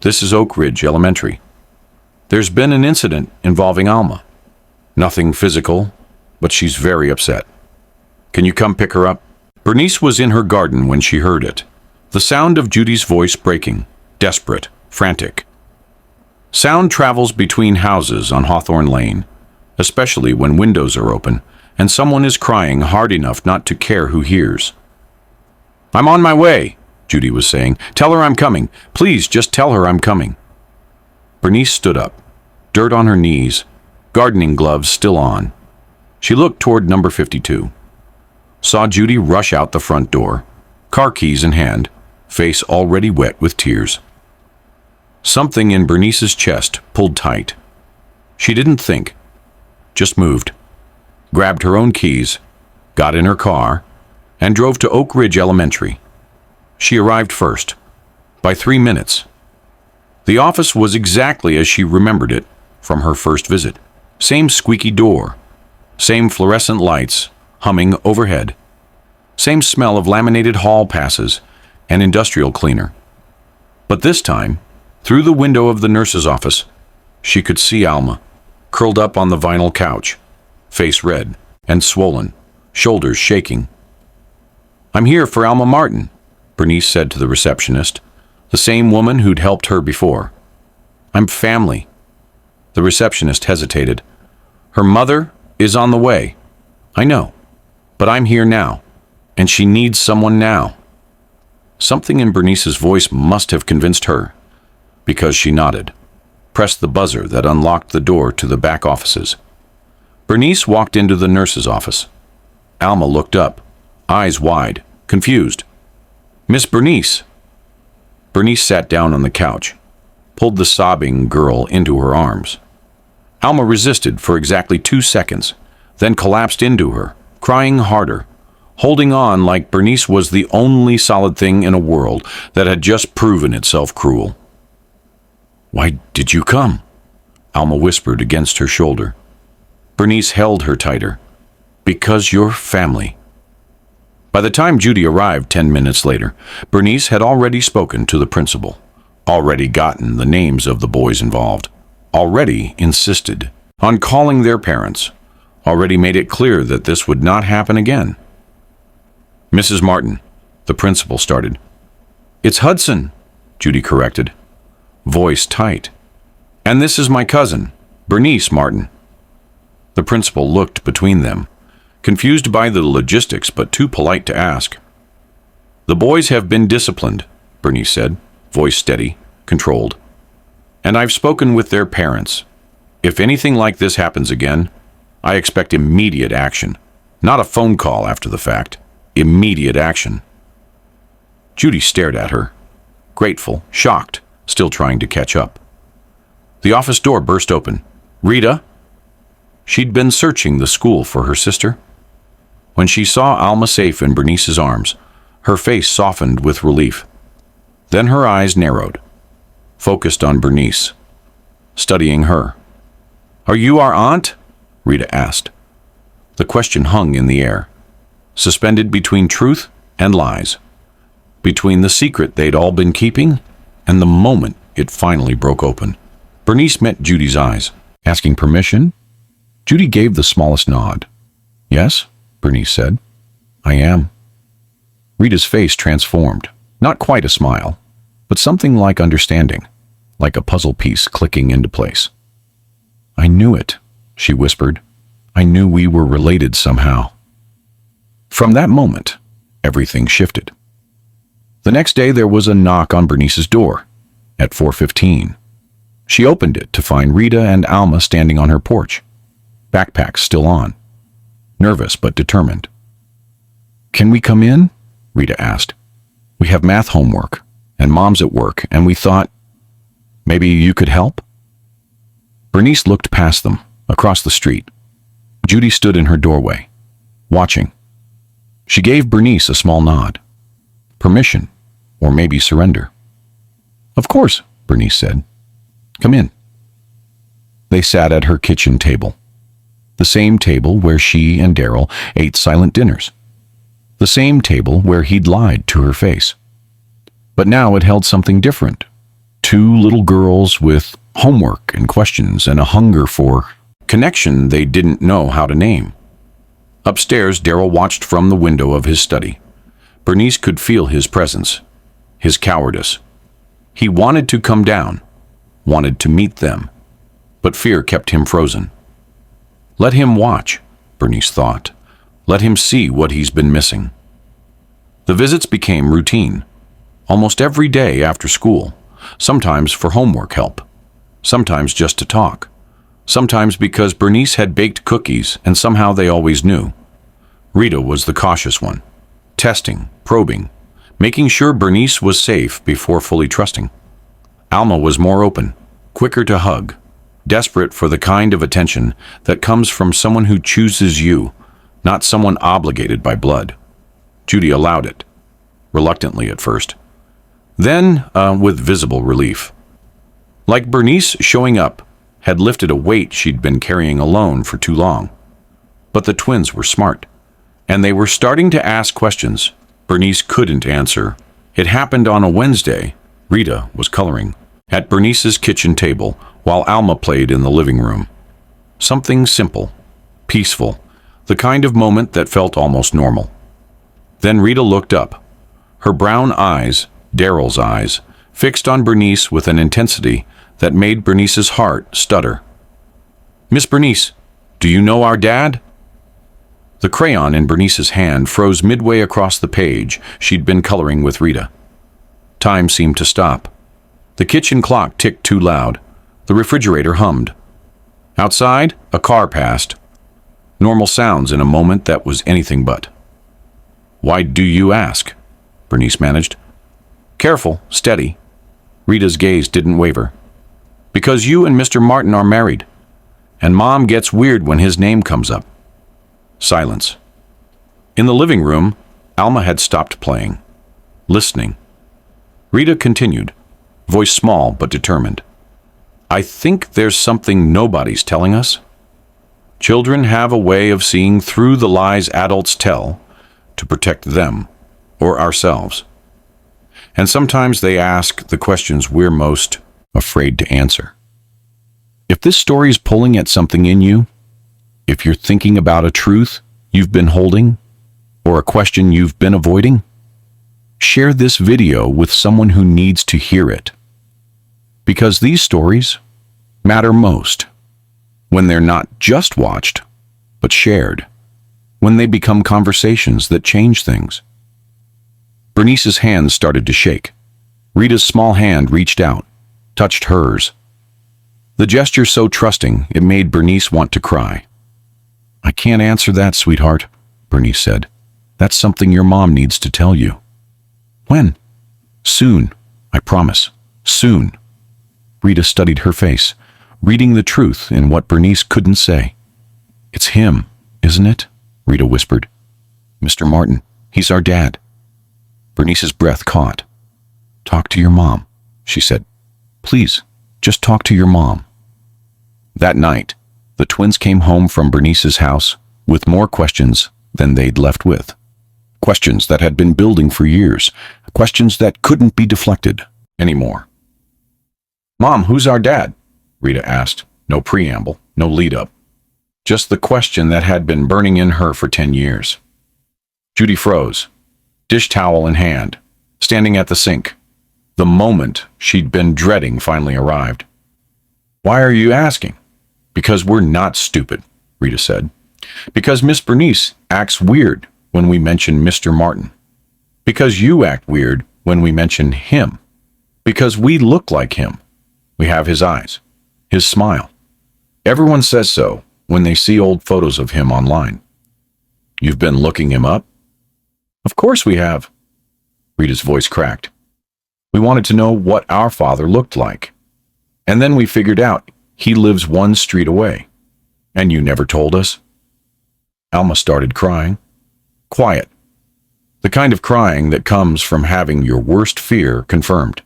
this is Oak Ridge Elementary. There's been an incident involving Alma. Nothing physical, but she's very upset. Can you come pick her up? Bernice was in her garden when she heard it. The sound of Judy's voice breaking, desperate, frantic. Sound travels between houses on Hawthorne Lane, especially when windows are open and someone is crying hard enough not to care who hears. "I'm on my way," Judy was saying. "Tell her I'm coming. Please, just tell her I'm coming." Bernice stood up, dirt on her knees, gardening gloves still on. She looked toward number 52, saw Judy rush out the front door, car keys in hand, face already wet with tears. Something in Bernice's chest pulled tight. She didn't think, just moved, grabbed her own keys, got in her car, and drove to Oak Ridge Elementary. She arrived first, by 3 minutes. The office was exactly as she remembered it from her first visit. Same squeaky door, same fluorescent lights humming overhead, same smell of laminated hall passes and industrial cleaner. But this time, through the window of the nurse's office, she could see Alma, curled up on the vinyl couch, face red and swollen, shoulders shaking. "I'm here for Alma Martin," Bernice said to the receptionist, the same woman who'd helped her before. "I'm family." The receptionist hesitated. "Her mother is on the way. I know, but I'm here now, and she needs someone now." Something in Bernice's voice must have convinced her, because she nodded, pressed the buzzer that unlocked the door to the back offices. Bernice walked into the nurse's office. Alma looked up, eyes wide, confused. "Miss Bernice." Bernice sat down on the couch, pulled the sobbing girl into her arms. Alma resisted for exactly 2 seconds, then collapsed into her, crying harder, holding on like Bernice was the only solid thing in a world that had just proven itself cruel. "Why did you come?" Alma whispered against her shoulder. Bernice held her tighter. "Because you're family." By the time Judy arrived 10 minutes later, Bernice had already spoken to the principal, already gotten the names of the boys involved, already insisted on calling their parents, already made it clear that this would not happen again. "Mrs. Martin," the principal started. "It's Hudson," Judy corrected, voice tight. "And this is my cousin, Bernice Martin." The principal looked between them, confused by the logistics but too polite to ask. "The boys have been disciplined," Bernice said, voice steady, controlled. "And I've spoken with their parents. If anything like this happens again, I expect immediate action. Not a phone call after the fact. Immediate action." Judy stared at her, grateful, shocked, still trying to catch up. The office door burst open. "Rita?" She'd been searching the school for her sister. When she saw Alma safe in Bernice's arms, her face softened with relief. Then her eyes narrowed, focused on Bernice, studying her. "Are you our aunt?" Rita asked. The question hung in the air, suspended between truth and lies, between the secret they'd all been keeping and the moment it finally broke open. Bernice met Judy's eyes. "Asking permission?" Judy gave the smallest nod. "Yes," Bernice said. "I am." Rita's face transformed, not quite a smile, but something like understanding, like a puzzle piece clicking into place. "I knew it," she whispered. "I knew we were related somehow." From that moment, everything shifted. The next day there was a knock on Bernice's door, at 4:15. She opened it to find Rita and Alma standing on her porch, backpacks still on, nervous but determined. "Can we come in?" Rita asked. "We have math homework, and Mom's at work, and we thought maybe you could help?" Bernice looked past them, across the street. Judy stood in her doorway, watching. She gave Bernice a small nod. Permission, or maybe surrender. "Of course," Bernice said. "Come in." They sat at her kitchen table, the same table where she and Daryl ate silent dinners, the same table where he'd lied to her face. But now it held something different. 2 little girls with homework and questions and a hunger for connection they didn't know how to name. Upstairs, Daryl watched from the window of his study. Bernice could feel his presence, his cowardice. He wanted to come down, wanted to meet them, but fear kept him frozen. Let him watch, Bernice thought. Let him see what he's been missing. The visits became routine, almost every day after school, sometimes for homework help, sometimes just to talk, sometimes because Bernice had baked cookies and somehow they always knew. Rita was the cautious one, testing, probing, making sure Bernice was safe before fully trusting. Alma was more open, quicker to hug, desperate for the kind of attention that comes from someone who chooses you, not someone obligated by blood. Judy allowed it, reluctantly at first, then with visible relief. Like Bernice showing up had lifted a weight she'd been carrying alone for too long. But the twins were smart, and they were starting to ask questions Bernice couldn't answer. It happened on a Wednesday. Rita was coloring at Bernice's kitchen table while Alma played in the living room. Something simple, peaceful, the kind of moment that felt almost normal. Then Rita looked up, her brown eyes, Daryl's eyes, fixed on Bernice with an intensity that made Bernice's heart stutter. "Miss Bernice, do you know our dad?" The crayon in Bernice's hand froze midway across the page she'd been coloring with Rita. Time seemed to stop. The kitchen clock ticked too loud. The refrigerator hummed. Outside, a car passed. Normal sounds in a moment that was anything but. "Why do you ask?" Bernice managed. "Careful, steady." Rita's gaze didn't waver. "Because you and Mr. Martin are married, and Mom gets weird when his name comes up." Silence. In the living room, Alma had stopped playing, listening. Rita continued, voice small but determined. "I think there's something nobody's telling us. Children have a way of seeing through the lies adults tell to protect them or ourselves. And sometimes they ask the questions we're most afraid to answer. If this story's pulling at something in you, if you're thinking about a truth you've been holding or a question you've been avoiding, share this video with someone who needs to hear it. Because these stories matter most when they're not just watched, but shared, when they become conversations that change things. Bernice's hands started to shake. Rita's small hand reached out, touched hers. The gesture so trusting, it made Bernice want to cry. "I can't answer that, sweetheart," Bernice said. "That's something your mom needs to tell you." "When?" "Soon, I promise. Soon." Rita studied her face, reading the truth in what Bernice couldn't say. "It's him, isn't it?" Rita whispered. "Mr. Martin, he's our dad." Bernice's breath caught. "Talk to your mom," she said. "Please, just talk to your mom." That night, the twins came home from Bernice's house with more questions than they'd left with. Questions that had been building for years, questions that couldn't be deflected anymore. "Mom, who's our dad?" Rita asked. No preamble, no lead-up. Just the question that had been burning in her for 10 years. Judy froze, dish towel in hand, standing at the sink. The moment she'd been dreading finally arrived. "Why are you asking?" "Because we're not stupid," Rita said. "Because Miss Bernice acts weird when we mention Mr. Martin. Because you act weird when we mention him. Because we look like him. We have his eyes, his smile. Everyone says so when they see old photos of him online." "You've been looking him up?" "Of course we have." Rita's voice cracked. "We wanted to know what our father looked like. And then we figured out he lives one street away. And you never told us?" Alma started crying. Quiet. The kind of crying that comes from having your worst fear confirmed.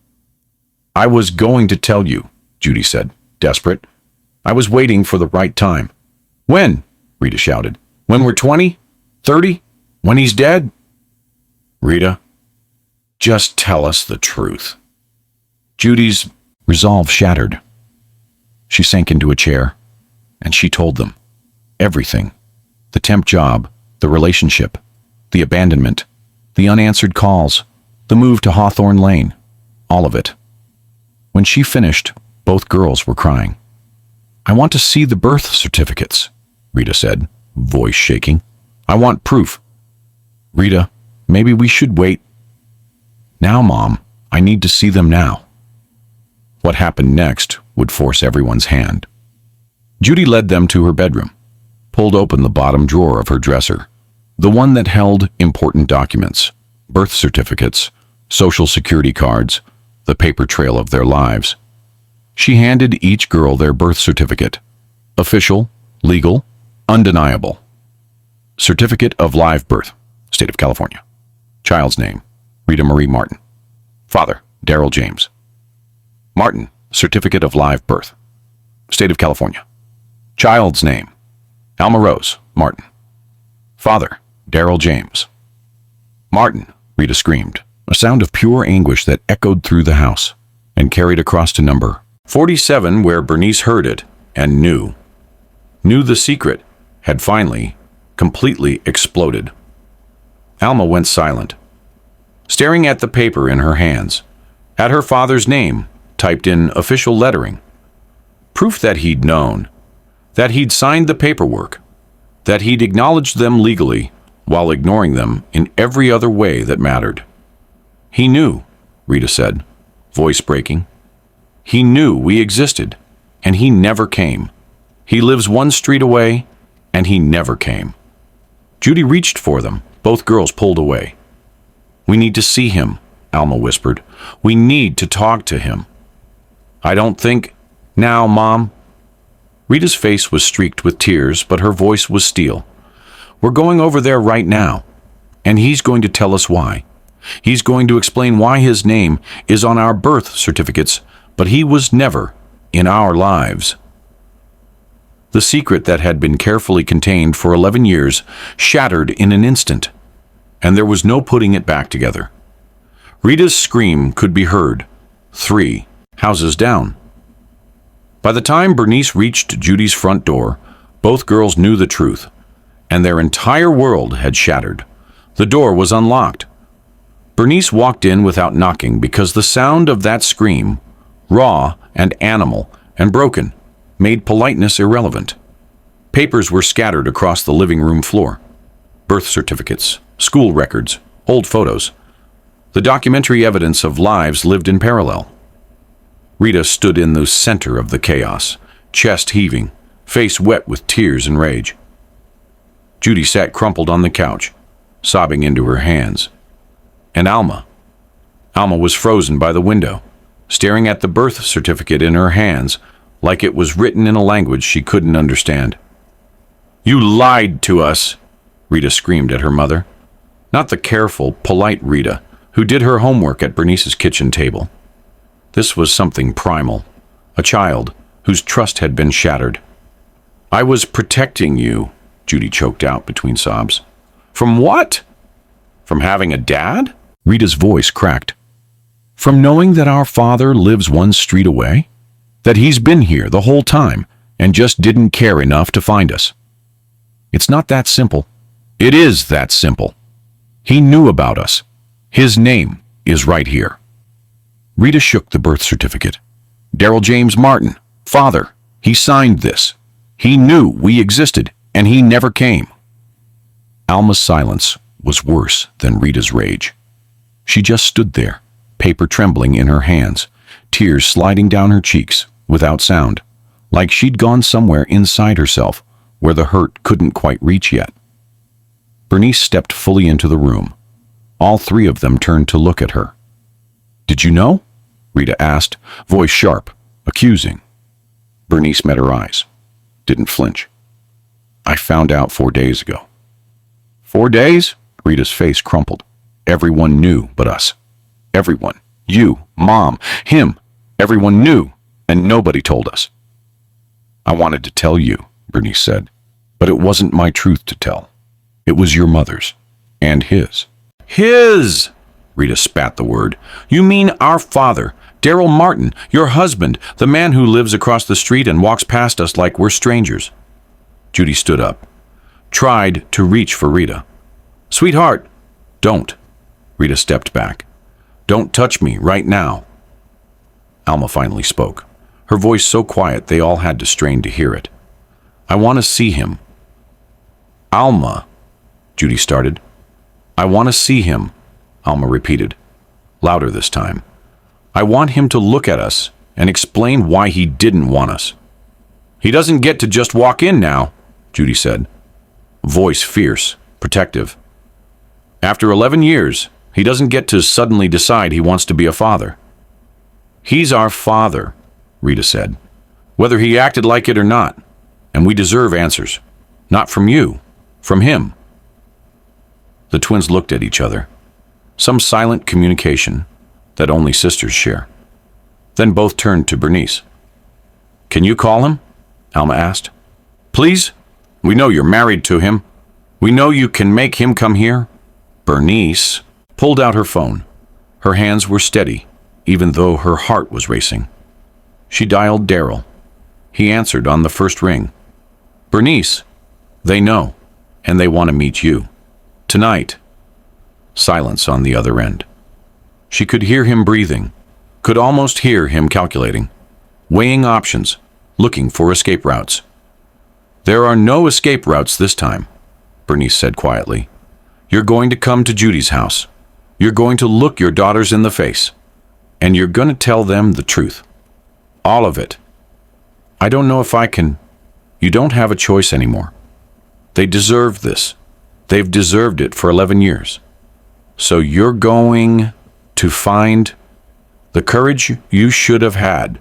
"I was going to tell you," Judy said, desperate. "I was waiting for the right time." "When?" Rita shouted. "When we're 20? 30? When he's dead?" "Rita, just tell us the truth." Judy's resolve shattered. She sank into a chair, and she told them. Everything. The temp job, the relationship, the abandonment, the unanswered calls, the move to Hawthorne Lane, all of it. When she finished, Both girls were crying. "I want to see the birth certificates," Rita said, voice shaking. "I want proof." "Rita, maybe we should wait." "Now, Mom, I need to see them now." What happened next would force everyone's hand. Judy led them to her bedroom, pulled open the bottom drawer of her dresser, the one that held important documents, birth certificates, social security cards, the paper trail of their lives. She handed each girl their birth certificate. Official, legal, undeniable. Certificate of live birth, State of California. Child's name, Rita Marie Martin. Father, Darrell James. Martin, Certificate of live birth, State of California. Child's name, Alma Rose Martin. Father, Darrell James. "Martin," Rita screamed, a sound of pure anguish that echoed through the house and carried across to number 47, where Bernice heard it and knew the secret had finally, completely exploded. Alma went silent, staring at the paper in her hands, at her father's name typed in official lettering. Proof that he'd known, that he'd signed the paperwork, that he'd acknowledged them legally while ignoring them in every other way that mattered. "He knew," Rita said, voice breaking. "He knew we existed, and he never came. He lives one street away, and he never came." Judy reached for them. Both girls pulled away. "We need to see him," Alma whispered. "We need to talk to him." "I don't think now, Mom." Rita's face was streaked with tears, but her voice was steel. "We're going over there right now, and he's going to tell us why. He's going to explain why his name is on our birth certificates, but he was never in our lives." The secret that had been carefully contained for 11 years shattered in an instant, and there was no putting it back together. Rita's scream could be heard 3 houses down. By the time Bernice reached Judy's front door, both girls knew the truth, and their entire world had shattered. The door was unlocked. Bernice walked in without knocking because the sound of that scream, raw and animal and broken, made politeness irrelevant. Papers were scattered across the living room floor. Birth certificates, school records, old photos. The documentary evidence of lives lived in parallel. Rita stood in the center of the chaos, chest heaving, face wet with tears and rage. Judy sat crumpled on the couch, sobbing into her hands. And Alma was frozen by the window, staring at the birth certificate in her hands like it was written in a language she couldn't understand. "You lied to us," Rita screamed at her mother. Not the careful, polite Rita who did her homework at Bernice's kitchen table. This was something primal, a child whose trust had been shattered. "I was protecting you," Judy choked out between sobs. "From what? From having a dad?" Rita's voice cracked. "From knowing that our father lives one street away? That he's been here the whole time and just didn't care enough to find us. It's not that simple." "It is that simple. He knew about us. His name is right here." Rita shook the birth certificate. "Darrell James Martin, father. He signed this. He knew we existed, and he never came." Alma's silence was worse than Rita's rage. She just stood there, paper trembling in her hands, tears sliding down her cheeks, without sound, like she'd gone somewhere inside herself where the hurt couldn't quite reach yet. Bernice stepped fully into the room. All 3 of them turned to look at her. "Did you know?" Rita asked, voice sharp, accusing. Bernice met her eyes, didn't flinch. "I found out 4 days ago." "4 days?" Rita's face crumpled. "Everyone knew but us. Everyone. You, Mom, him. Everyone knew, and nobody told us." "I wanted to tell you," Bernice said, "but it wasn't my truth to tell. It was your mother's, and his." "His!" Rita spat the word. "You mean our father, Darrell Martin, your husband, the man who lives across the street and walks past us like we're strangers." Judy stood up, tried to reach for Rita. "Sweetheart, don't." Rita stepped back. "Don't touch me right now." Alma finally spoke, her voice so quiet they all had to strain to hear it. "I want to see him." "Alma," Judy started. "I want to see him," Alma repeated, louder this time. "I want him to look at us and explain why he didn't want us." "He doesn't get to just walk in now," Judy said, voice fierce, protective. "After 11 years, he doesn't get to suddenly decide he wants to be a father." "He's our father," Rita said, "whether he acted like it or not, and we deserve answers. Not from you, from him." The twins looked at each other, some silent communication that only sisters share. Then both turned to Bernice. "Can you call him?" Alma asked. "Please? We know you're married to him. We know you can make him come here." Bernice pulled out her phone. Her hands were steady, even though her heart was racing. She dialed Daryl. He answered on the first ring. "Bernice, they know, and they want to meet you. Tonight." Silence on the other end. She could hear him breathing, could almost hear him calculating, weighing options, looking for escape routes. "There are no escape routes this time," Bernice said quietly. "You're going to come to Judy's house. You're going to look your daughters in the face, and you're going to tell them the truth. All of it. I don't know if I can. You don't have a choice anymore. They deserve this. They've deserved it for 11 years. So you're going to find the courage you should have had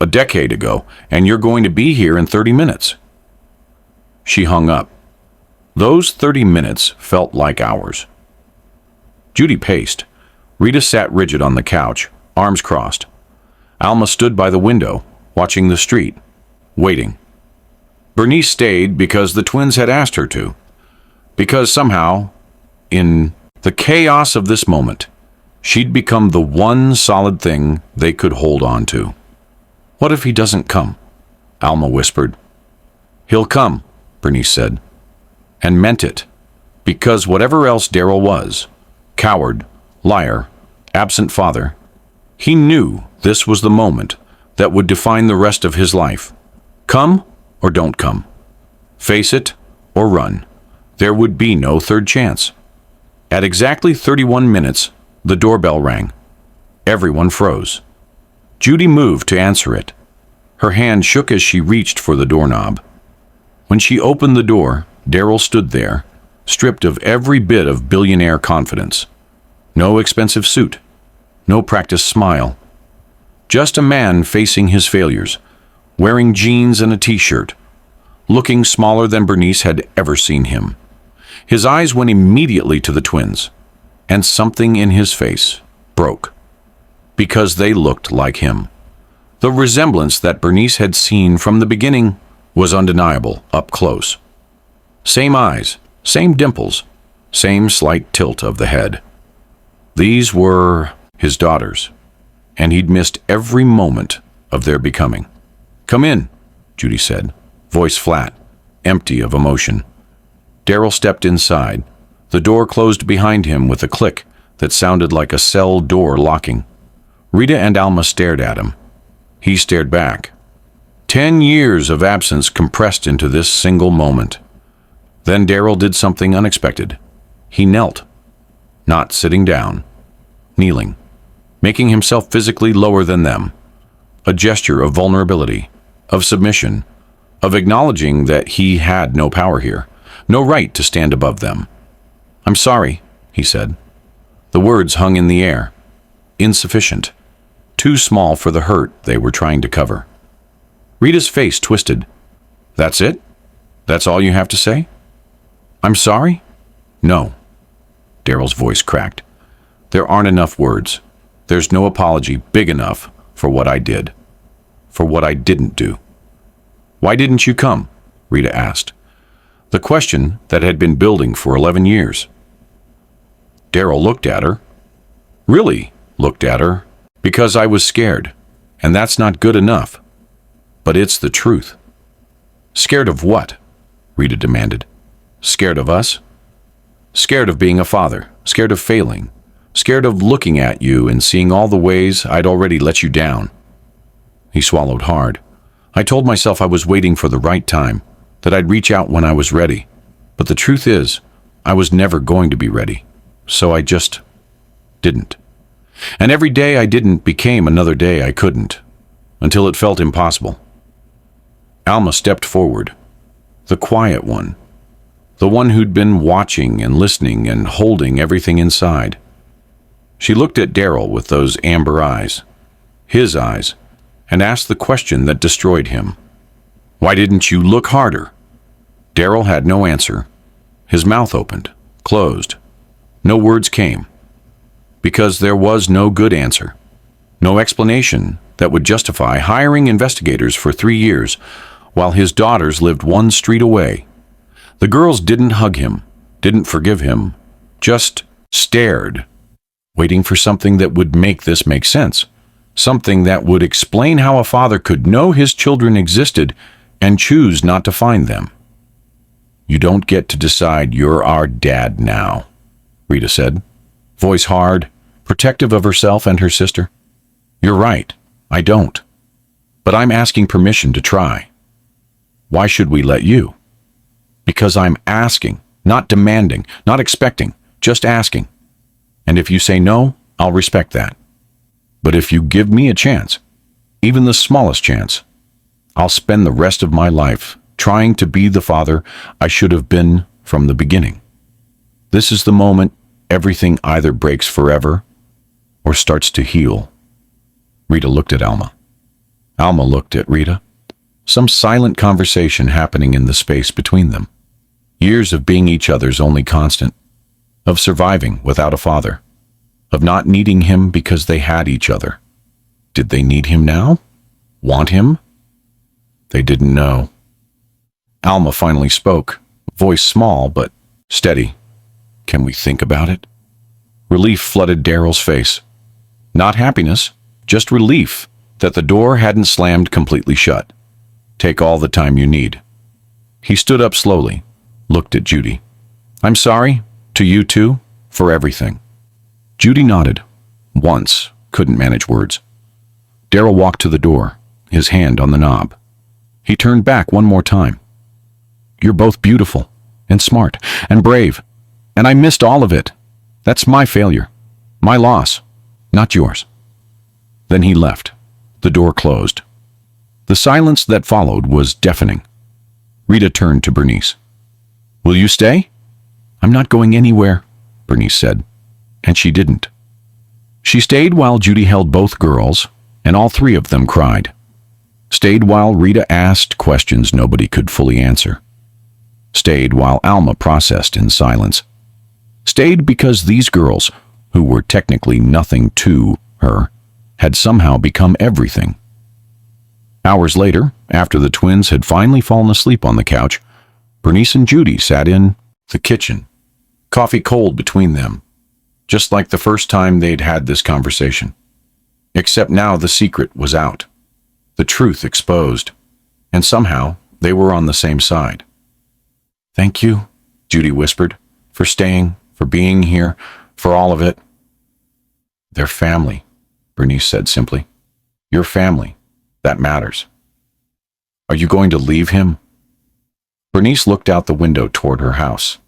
a decade ago, and you're going to be here in 30 minutes. She hung up. Those 30 minutes felt like hours. Judy paced. Rita sat rigid on the couch, arms crossed. Alma stood by the window, watching the street, waiting. Bernice stayed because the twins had asked her to. Because somehow, in the chaos of this moment, she'd become the one solid thing they could hold on to. "What if he doesn't come?" Alma whispered. "He'll come," Bernice said, and meant it, because whatever else Daryl was, coward, liar, absent father, he knew this was the moment that would define the rest of his life. Come or don't come. Face it or run. There would be no third chance. At exactly 31 minutes, the doorbell rang. Everyone froze. Judy moved to answer it. Her hand shook as she reached for the doorknob. When she opened the door, Daryl stood there, stripped of every bit of billionaire confidence. No expensive suit. No practiced smile. Just a man facing his failures, wearing jeans and a t-shirt, looking smaller than Bernice had ever seen him. His eyes went immediately to the twins, and something in his face broke, because they looked like him. The resemblance that Bernice had seen from the beginning was undeniable, up close. Same eyes, same dimples, same slight tilt of the head. These were his daughters, and he'd missed every moment of their becoming. "Come in," Judy said, voice flat, empty of emotion. Daryl stepped inside. The door closed behind him with a click that sounded like a cell door locking. Rita and Alma stared at him. He stared back. 10 years of absence compressed into this single moment. Then Daryl did something unexpected. He knelt, not sitting down, kneeling, making himself physically lower than them. A gesture of vulnerability, of submission, of acknowledging that he had no power here, no right to stand above them. "I'm sorry," he said. The words hung in the air. Insufficient. Too small for the hurt they were trying to cover. Rita's face twisted. "That's it? That's all you have to say?" "I'm sorry?" "No." Daryl's voice cracked. "There aren't enough words. There's no apology big enough for what I did. For what I didn't do." "Why didn't you come?" Rita asked. The question that had been building for 11 years. Daryl looked at her. Really looked at her. "Because I was scared. And that's not good enough. But it's the truth." "Scared of what?" Rita demanded. "Scared of us? Scared of being a father. Scared of failing. Scared of looking at you and seeing all the ways I'd already let you down." He swallowed hard. I told myself I was waiting for the right time, that I'd reach out when I was ready. But the truth is, I was never going to be ready. So I just didn't. And every day I didn't became another day I couldn't, until it felt impossible. Alma stepped forward, the quiet one, the one who'd been watching and listening and holding everything inside. She looked at Daryl with those amber eyes, his eyes, and asked the question that destroyed him. Why didn't you look harder? Daryl had no answer. His mouth opened, closed. No words came. Because there was no good answer. No explanation that would justify hiring investigators for 3 years while his daughters lived one street away. The girls didn't hug him, didn't forgive him, just stared, waiting for something that would make this make sense. Something that would explain how a father could know his children existed and choose not to find them. You don't get to decide you're our dad now, Rita said, voice hard, protective of herself and her sister. You're right, I don't. But I'm asking permission to try. Why should we let you? Because I'm asking, not demanding, not expecting, just asking. And if you say no, I'll respect that. But if you give me a chance, even the smallest chance, I'll spend the rest of my life trying to be the father I should have been from the beginning. This is the moment everything either breaks forever or starts to heal. Rita looked at Alma. Alma looked at Rita. Some silent conversation happening in the space between them. Years of being each other's only constant, of surviving without a father, of not needing him because they had each other. Did they need him now? Want him? They didn't know. Alma finally spoke, voice small but steady. Can we think about it? Relief flooded Daryl's face. Not happiness, just relief that the door hadn't slammed completely shut. Take all the time you need. He stood up slowly, looked at Judy. I'm sorry, to you too, for everything. Judy nodded. Once, couldn't manage words. Daryl walked to the door, his hand on the knob. He turned back one more time. You're both beautiful, and smart, and brave, and I missed all of it. That's my failure, my loss, not yours. Then he left. The door closed. The silence that followed was deafening. Rita turned to Bernice. Will you stay? I'm not going anywhere, Bernice said, and she didn't. She stayed while Judy held both girls, and all three of them cried. Stayed while Rita asked questions nobody could fully answer. Stayed while Alma processed in silence. Stayed because these girls, who were technically nothing to her, had somehow become everything. Hours later, after the twins had finally fallen asleep on the couch, Bernice and Judy sat in the kitchen, coffee cold between them, just like the first time they'd had this conversation. Except now the secret was out, the truth exposed, and somehow they were on the same side. Thank you, Judy whispered, for staying, for being here, for all of it. They're family, Bernice said simply. Your family. That matters. Are you going to leave him? Bernice looked out the window toward her house,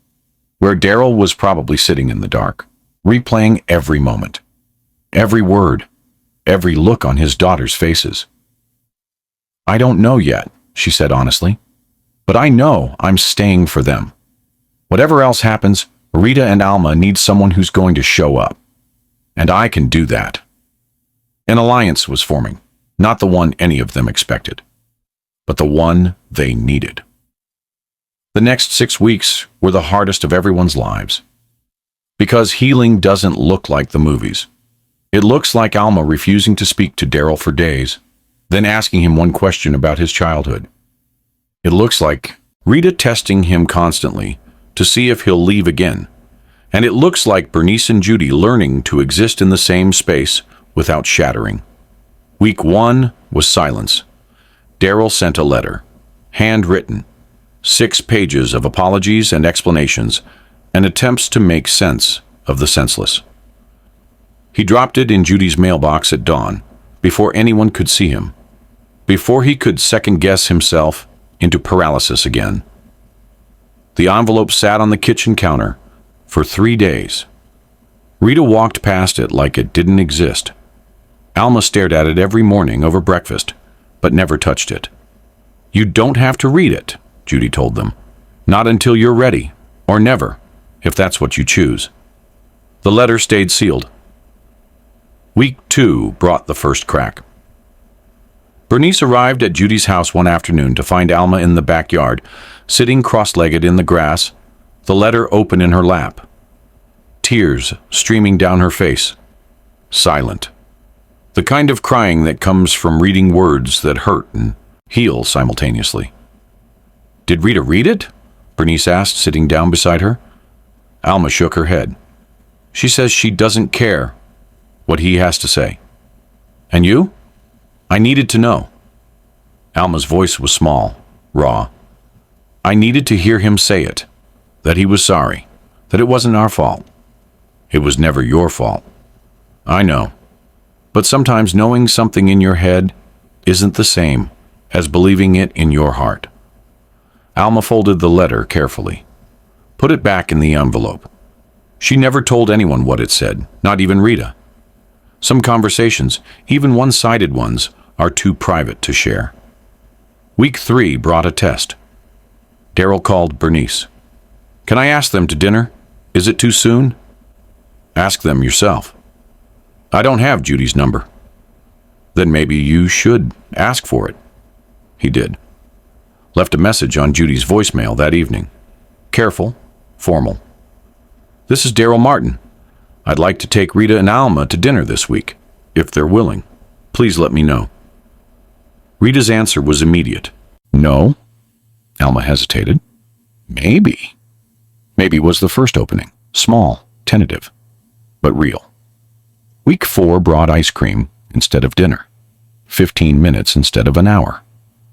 where Daryl was probably sitting in the dark, replaying every moment, every word, every look on his daughters' faces. I don't know yet, she said honestly, but I know I'm staying for them. Whatever else happens, Rita and Alma need someone who's going to show up. And I can do that. An alliance was forming, not the one any of them expected, but the one they needed. The next 6 weeks were the hardest of everyone's lives. Because healing doesn't look like the movies. It looks like Alma refusing to speak to Daryl for days, then asking him one question about his childhood. It looks like Rita testing him constantly to see if he'll leave again. And it looks like Bernice and Judy learning to exist in the same space without shattering. Week 1 was silence. Daryl sent a letter, handwritten, 6 pages of apologies and explanations, and attempts to make sense of the senseless. He dropped it in Judy's mailbox at dawn, before anyone could see him. before he could second-guess himself into paralysis again. The envelope sat on the kitchen counter for 3 days. Rita walked past it like it didn't exist. Alma stared at it every morning over breakfast, but never touched it. "You don't have to read it," Judy told them. "Not until you're ready, or never, if that's what you choose." The letter stayed sealed. Week 2 brought the first crack. Bernice arrived at Judy's house one afternoon to find Alma in the backyard, sitting cross-legged in the grass, the letter open in her lap. Tears streaming down her face. Silent. The kind of crying that comes from reading words that hurt and heal simultaneously. "Did Rita read it?" Bernice asked, sitting down beside her. Alma shook her head. "She says she doesn't care what he has to say." "And you?" "I needed to know." Alma's voice was small, raw. "I needed to hear him say it, that he was sorry, that it wasn't our fault." "It was never your fault." "I know. But sometimes knowing something in your head isn't the same as believing it in your heart." Alma folded the letter carefully, put it back in the envelope. She never told anyone what it said, not even Rita. Some conversations, even one-sided ones, are too private to share. Week 3 brought a test. Daryl called Bernice. "Can I ask them to dinner? Is it too soon?" "Ask them yourself." "I don't have Judy's number." "Then maybe you should ask for it." He did. Left a message on Judy's voicemail that evening. Careful, formal. "This is Daryl Martin. I'd like to take Rita and Alma to dinner this week. If they're willing, please let me know." Rita's answer was immediate. "No." Alma hesitated. "Maybe." Maybe was the first opening. Small, tentative, but real. Week 4 brought ice cream instead of dinner. 15 minutes instead of an hour.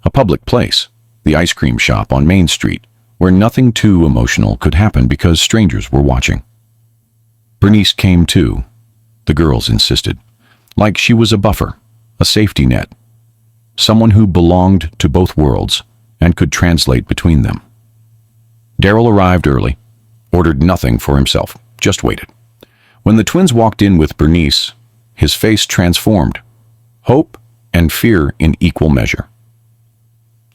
A public place, the ice cream shop on Main Street, where nothing too emotional could happen because strangers were watching. Bernice came too. The girls insisted, like she was a buffer, a safety net, someone who belonged to both worlds and could translate between them. Daryl arrived early, ordered nothing for himself, just waited. When the twins walked in with Bernice, his face transformed, hope and fear in equal measure.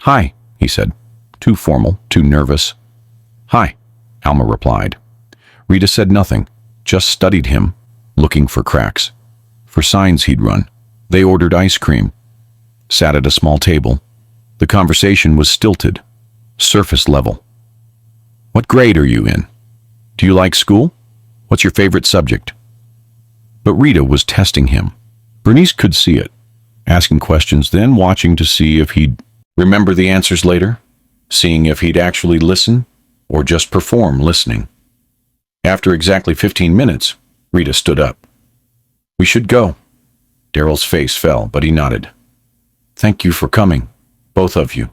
"Hi," he said, too formal, too nervous. "Hi," Alma replied. Rita said nothing, just studied him, looking for cracks, for signs he'd run. They ordered ice cream, sat at a small table. The conversation was stilted, surface level. "What grade are you in? Do you like school? What's your favorite subject?" But Rita was testing him. Bernice could see it, asking questions, then watching to see if he'd remember the answers later, seeing if he'd actually listen or just perform listening. After exactly 15 minutes, Rita stood up. "We should go." Daryl's face fell, but he nodded. "Thank you for coming, both of you."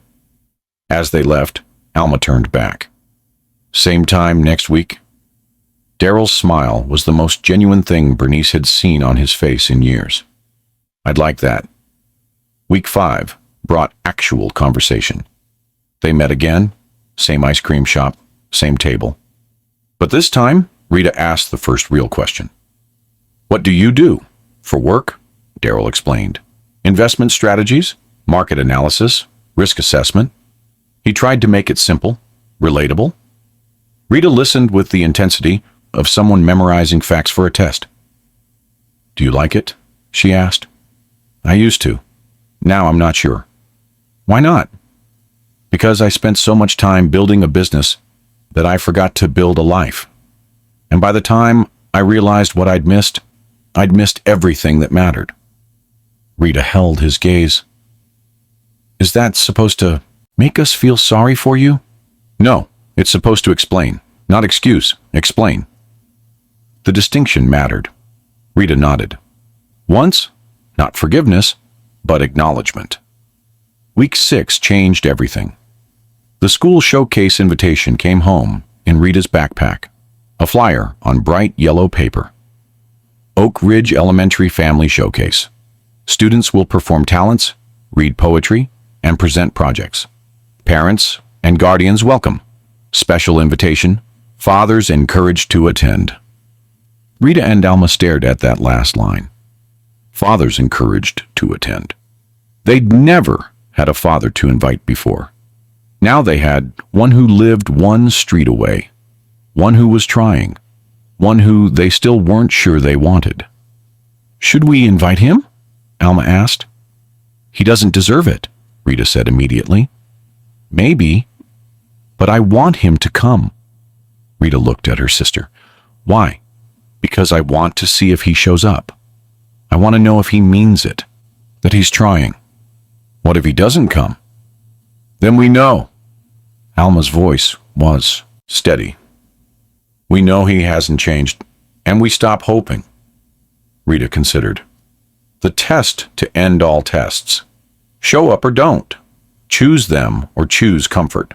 As they left, Alma turned back. "Same time next week?" Daryl's smile was the most genuine thing Bernice had seen on his face in years. "I'd like that." Week 5 brought actual conversation. They met again, same ice cream shop, same table. But this time, Rita asked the first real question. "What do you do?" "For work," Daryl explained. "Investment strategies, market analysis, risk assessment." He tried to make it simple, relatable. Rita listened with the intensity of someone memorizing facts for a test. "Do you like it?" she asked. "I used to. Now I'm not sure." "Why not?" "Because I spent so much time building a business that I forgot to build a life. And by the time I realized what I'd missed everything that mattered." Rita held his gaze. "Is that supposed to make us feel sorry for you?" "No, it's supposed to explain. Not excuse, explain." The distinction mattered. Rita nodded. Once, not forgiveness, but acknowledgement. Week 6 changed everything. The school showcase invitation came home in Rita's backpack, a flyer on bright yellow paper. Oak Ridge Elementary Family Showcase. Students will perform talents, read poetry, and present projects. Parents and guardians welcome. Special invitation. Fathers encouraged to attend. Rita and Alma stared at that last line. Fathers encouraged to attend. They'd never had a father to invite before. Now they had one who lived one street away, one who was trying, one who they still weren't sure they wanted. Should we invite him? Alma asked. He doesn't deserve it, Rita said immediately. Maybe, but I want him to come. Rita looked at her sister. Why? Because I want to see if he shows up. I want to know if he means it, that he's trying. What if he doesn't come? Then we know. Alma's voice was steady. We know he hasn't changed, and we stop hoping. Rita considered. The test to end all tests. Show up or don't. Choose them or choose comfort.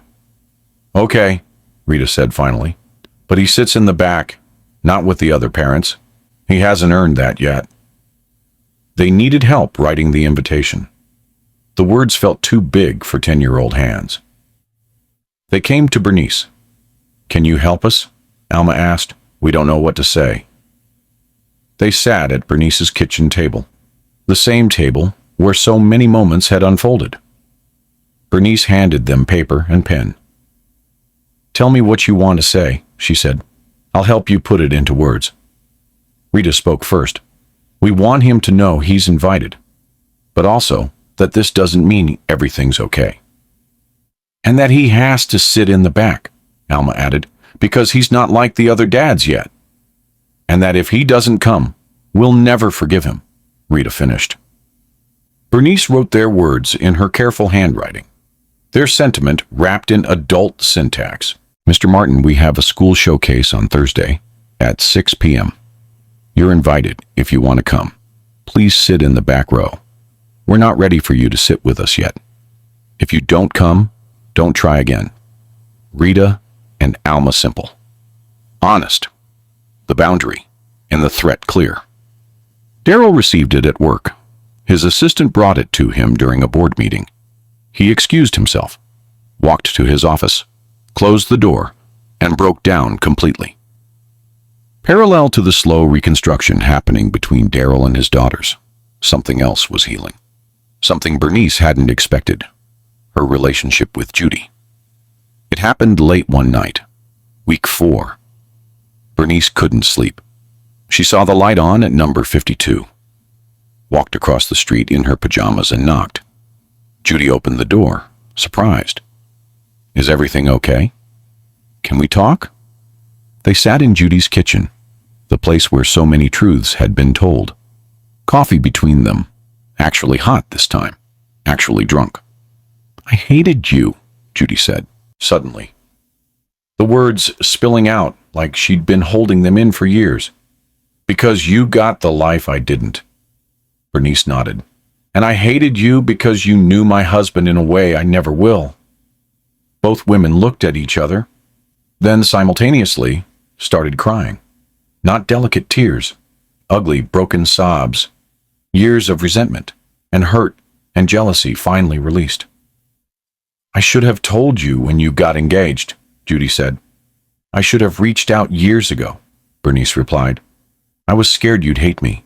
Okay, Rita said finally, but he sits in the back, not with the other parents. He hasn't earned that yet. They needed help writing the invitation. The words felt too big for 10-year-old hands. They came to Bernice. Can you help us? Alma asked. We don't know what to say. They sat at Bernice's kitchen table, the same table where so many moments had unfolded. Bernice handed them paper and pen. Tell me what you want to say, she said. I'll help you put it into words. Rita spoke first. We want him to know he's invited, but also that this doesn't mean everything's okay. And that he has to sit in the back, Alma added, because he's not like the other dads yet. And that if he doesn't come, we'll never forgive him, Rita finished. Bernice wrote their words in her careful handwriting, their sentiment wrapped in adult syntax. Mr. Martin, we have a school showcase on Thursday at 6 p.m. You're invited if you want to come. Please sit in the back row. We're not ready for you to sit with us yet. If you don't come, don't try again. Rita and Alma Simple. Honest. The boundary and the threat clear. Darryl received it at work. His assistant brought it to him during a board meeting. He excused himself, walked to his office, closed the door, and broke down completely. Parallel to the slow reconstruction happening between Darryl and his daughters, something else was healing. Something Bernice hadn't expected. Her relationship with Judy. It happened late one night, week 4. Bernice couldn't sleep. She saw the light on at number 52. Walked across the street in her pajamas and knocked. Judy opened the door, surprised. Is everything okay? Can we talk? They sat in Judy's kitchen, the place where so many truths had been told. Coffee between them, actually hot this time, actually drunk. I hated you, Judy said, suddenly. The words spilling out like she'd been holding them in for years. Because you got the life I didn't. Bernice nodded. And I hated you because you knew my husband in a way I never will. Both women looked at each other, then simultaneously started crying. Not delicate tears, ugly, broken sobs. Years of resentment and hurt and jealousy finally released. I should have told you when you got engaged, Judy said. I should have reached out years ago, Bernice replied. I was scared you'd hate me.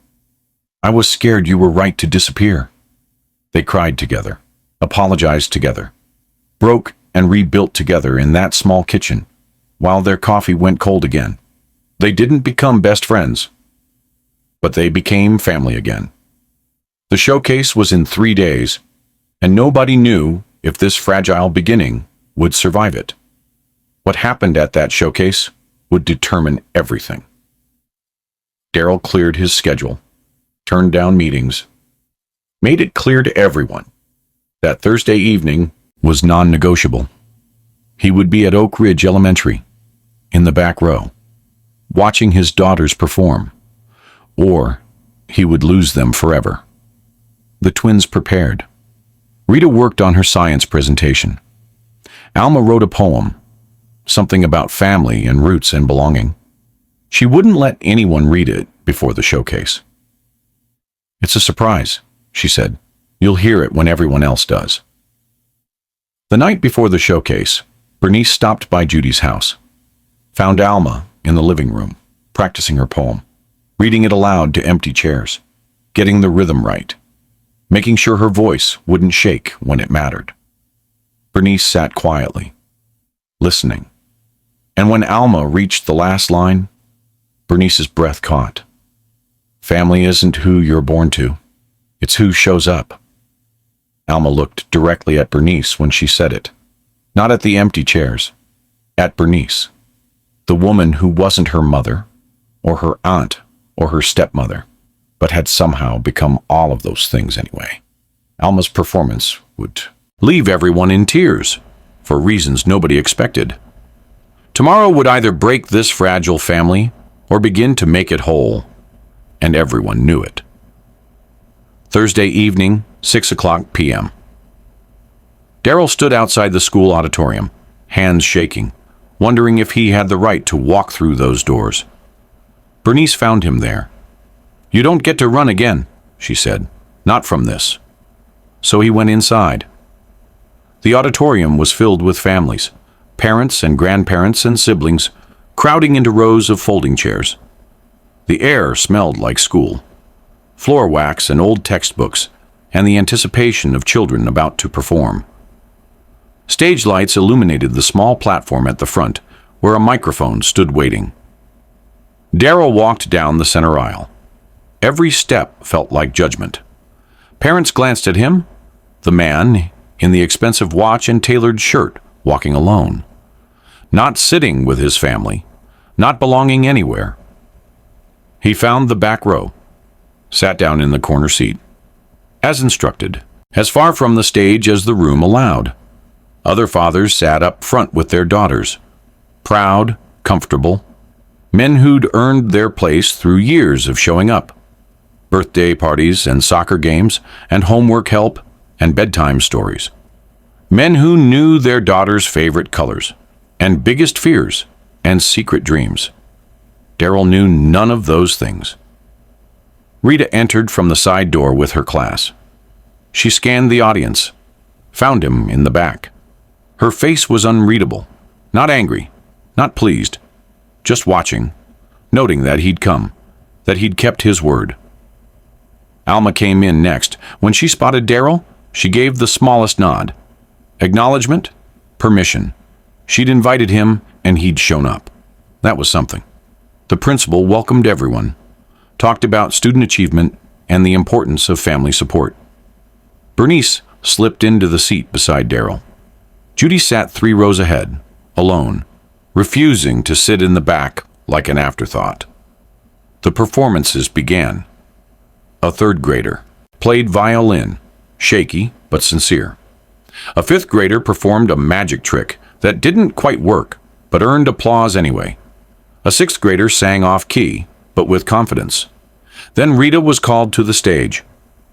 I was scared you were right to disappear. They cried together, apologized together, broke and rebuilt together in that small kitchen, while their coffee went cold again. They didn't become best friends, but they became family again. The showcase was in 3 days, and nobody knew if this fragile beginning would survive it. What happened at that showcase would determine everything. Darryl cleared his schedule, turned down meetings, made it clear to everyone that Thursday evening was non-negotiable. He would be at Oak Ridge Elementary, in the back row, watching his daughters perform, or he would lose them forever. The twins prepared. Rita worked on her science presentation. Alma wrote a poem, something about family and roots and belonging. She wouldn't let anyone read it before the showcase. It's a surprise, she said. You'll hear it when everyone else does. The night before the showcase, Bernice stopped by Judy's house. Found Alma in the living room, practicing her poem, reading it aloud to empty chairs, getting the rhythm right, making sure her voice wouldn't shake when it mattered. Bernice sat quietly, listening. And when Alma reached the last line, Bernice's breath caught. Family isn't who you're born to. It's who shows up. Alma looked directly at Bernice when she said it. Not at the empty chairs. At Bernice. The woman who wasn't her mother, or her aunt, or her stepmother, but had somehow become all of those things anyway. Alma's performance would leave everyone in tears, for reasons nobody expected. Tomorrow would either break this fragile family, or begin to make it whole, and everyone knew it. Thursday evening, 6:00 p.m. Daryl stood outside the school auditorium, hands shaking, wondering if he had the right to walk through those doors. Bernice found him there. "You don't get to run again," she said. "Not from this." So he went inside. The auditorium was filled with families, parents and grandparents and siblings, crowding into rows of folding chairs. The air smelled like school, floor wax and old textbooks, and the anticipation of children about to perform. Stage lights illuminated the small platform at the front, where a microphone stood waiting. Daryl walked down the center aisle. Every step felt like judgment. Parents glanced at him, the man in the expensive watch and tailored shirt walking alone, not sitting with his family, not belonging anywhere. He found the back row, sat down in the corner seat, as instructed, as far from the stage as the room allowed. Other fathers sat up front with their daughters, proud, comfortable, men who'd earned their place through years of showing up, birthday parties and soccer games and homework help and bedtime stories, men who knew their daughters' favorite colors and biggest fears and secret dreams. Daryl knew none of those things. Rita entered from the side door with her class. She scanned the audience, found him in the back. Her face was unreadable, not angry, not pleased, just watching, noting that he'd come, that he'd kept his word. Alma came in next. When she spotted Daryl, she gave the smallest nod. Acknowledgement, permission. She'd invited him, and he'd shown up. That was something. The principal welcomed everyone, talked about student achievement and the importance of family support. Bernice slipped into the seat beside Daryl. Judy sat 3 rows ahead, alone, refusing to sit in the back like an afterthought. The performances began. A 3rd grader played violin, shaky but sincere. A 5th grader performed a magic trick that didn't quite work, but earned applause anyway. A 6th grader sang off-key, but with confidence. Then Rita was called to the stage.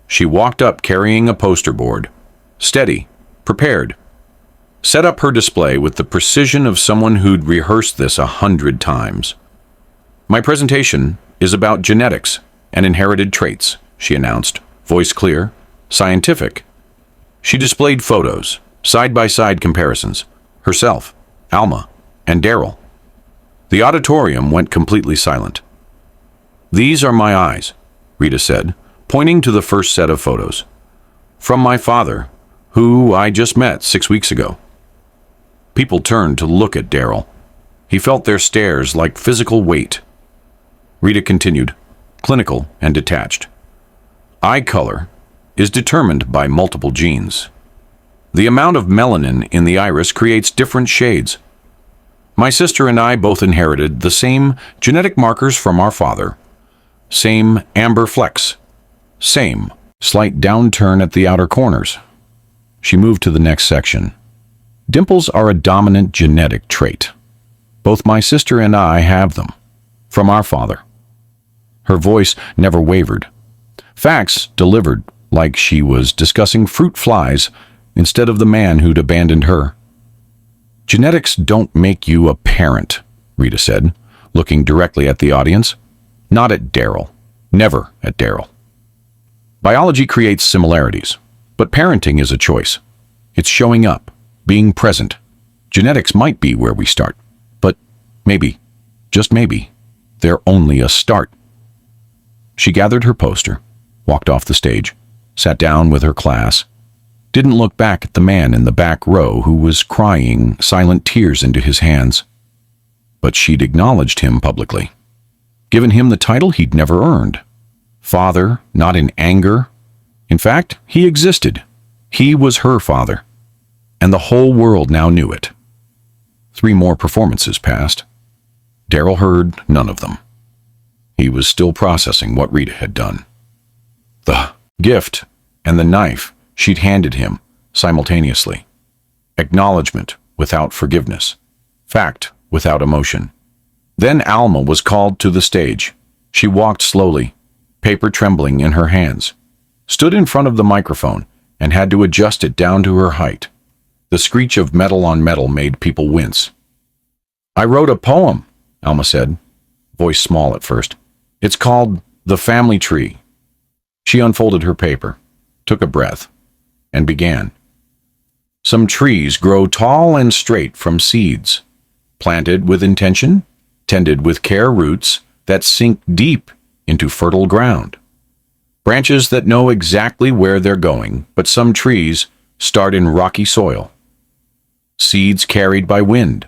She walked up carrying a poster board. Steady, prepared. Set up her display with the precision of someone who'd rehearsed this 100 times. "My presentation is about genetics and inherited traits," she announced, voice clear, scientific. She displayed photos, side-by-side comparisons, herself, Alma, and Daryl. The auditorium went completely silent. "These are my eyes," Rita said, pointing to the first set of photos. "From my father, who I just met 6 weeks ago." People turned to look at Daryl. He felt their stares like physical weight. Rita continued, clinical and detached. "Eye color is determined by multiple genes. The amount of melanin in the iris creates different shades. My sister and I both inherited the same genetic markers from our father. Same amber flecks. Same slight downturn at the outer corners." She moved to the next section. "Dimples are a dominant genetic trait. Both my sister and I have them. From our father." Her voice never wavered. Facts delivered like she was discussing fruit flies instead of the man who'd abandoned her. "Genetics don't make you a parent," Rita said, looking directly at the audience. Not at Daryl. Never at Daryl. "Biology creates similarities. But parenting is a choice. It's showing up, being present. Genetics might be where we start, but maybe, just maybe, they're only a start. She gathered her poster, walked off the stage, sat down with her class, didn't look back at the man in the back row who was crying silent tears into his hands. But she'd acknowledged him publicly, given him the title he'd never earned. Father, not in anger. In fact, he existed. He was her father, and the whole world now knew it. 3 more performances passed. Darryl heard none of them. He was still processing what Rita had done. The gift and the knife she'd handed him simultaneously. Acknowledgement without forgiveness. Fact without emotion. Then Alma was called to the stage. She walked slowly, paper trembling in her hands, stood in front of the microphone, and had to adjust it down to her height. The screech of metal on metal made people wince. "I wrote a poem," Alma said, voice small at first. "It's called The Family Tree." She unfolded her paper, took a breath, and began. "Some trees grow tall and straight from seeds, planted with intention, tended with care, roots that sink deep into fertile ground. Branches that know exactly where they're going, but some trees start in rocky soil. Seeds carried by wind,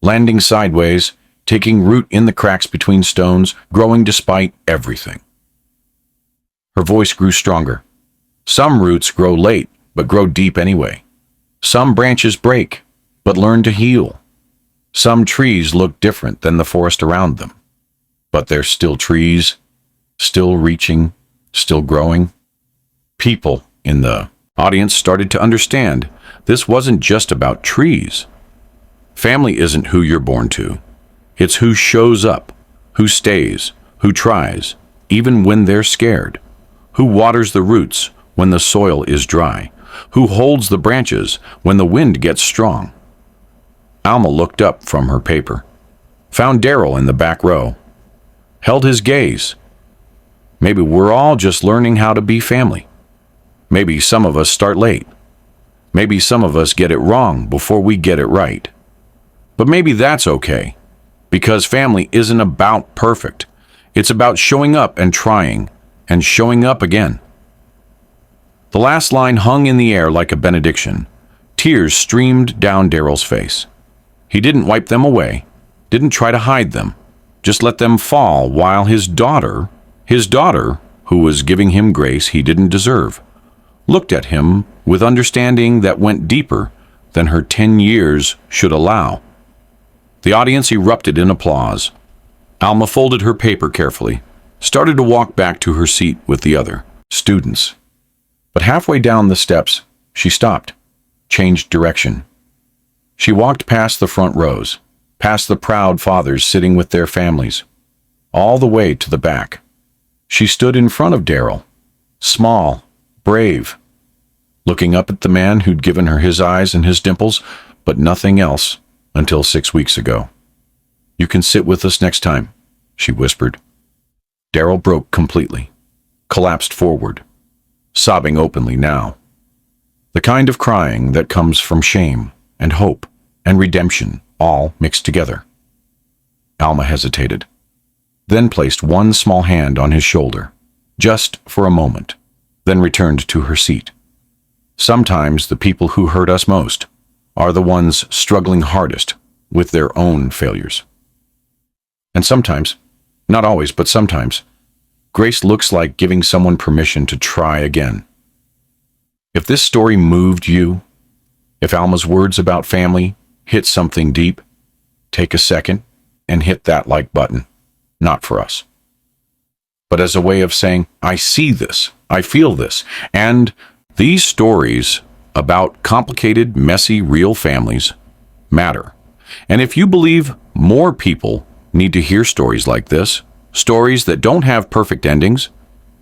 landing sideways, taking root in the cracks between stones, growing despite everything." Her voice grew stronger. "Some roots grow late, but grow deep anyway. Some branches break, but learn to heal. Some trees look different than the forest around them, but they're still trees, still reaching, still growing." People in the audience started to understand this wasn't just about trees. Family isn't who you're born to. It's who shows up, who stays, who tries, even when they're scared, who waters the roots when the soil is dry, who holds the branches when the wind gets strong. Alma looked up from her paper, found Darryl in the back row, held his gaze. Maybe we're all just learning how to be family. Maybe some of us start late. Maybe some of us get it wrong before we get it right. But maybe that's okay, because family isn't about perfect. It's about showing up and trying, and showing up again. The last line hung in the air like a benediction. Tears streamed down Darryl's face. He didn't wipe them away, didn't try to hide them, just let them fall while his daughter, who was giving him grace he didn't deserve, looked at him with understanding that went deeper than her 10 years should allow. The audience erupted in applause. Alma folded her paper carefully, started to walk back to her seat with the other students. But halfway down the steps, she stopped, changed direction. She walked past the front rows, past the proud fathers sitting with their families, all the way to the back. She stood in front of Darryl, small, brave, looking up at the man who'd given her his eyes and his dimples, but nothing else until 6 weeks ago. "You can sit with us next time," she whispered. Darryl broke completely, collapsed forward, sobbing openly now. The kind of crying that comes from shame and hope and redemption all mixed together. Alma hesitated, then placed one small hand on his shoulder, just for a moment, then returned to her seat. Sometimes the people who hurt us most are the ones struggling hardest with their own failures. And sometimes, not always, but sometimes, grace looks like giving someone permission to try again. If this story moved you, if Alma's words about family hit something deep, take a second and hit that like button. Not for us, but as a way of saying, I see this, I feel this, and these stories about complicated, messy, real families matter. And if you believe more people need to hear stories like this, stories that don't have perfect endings,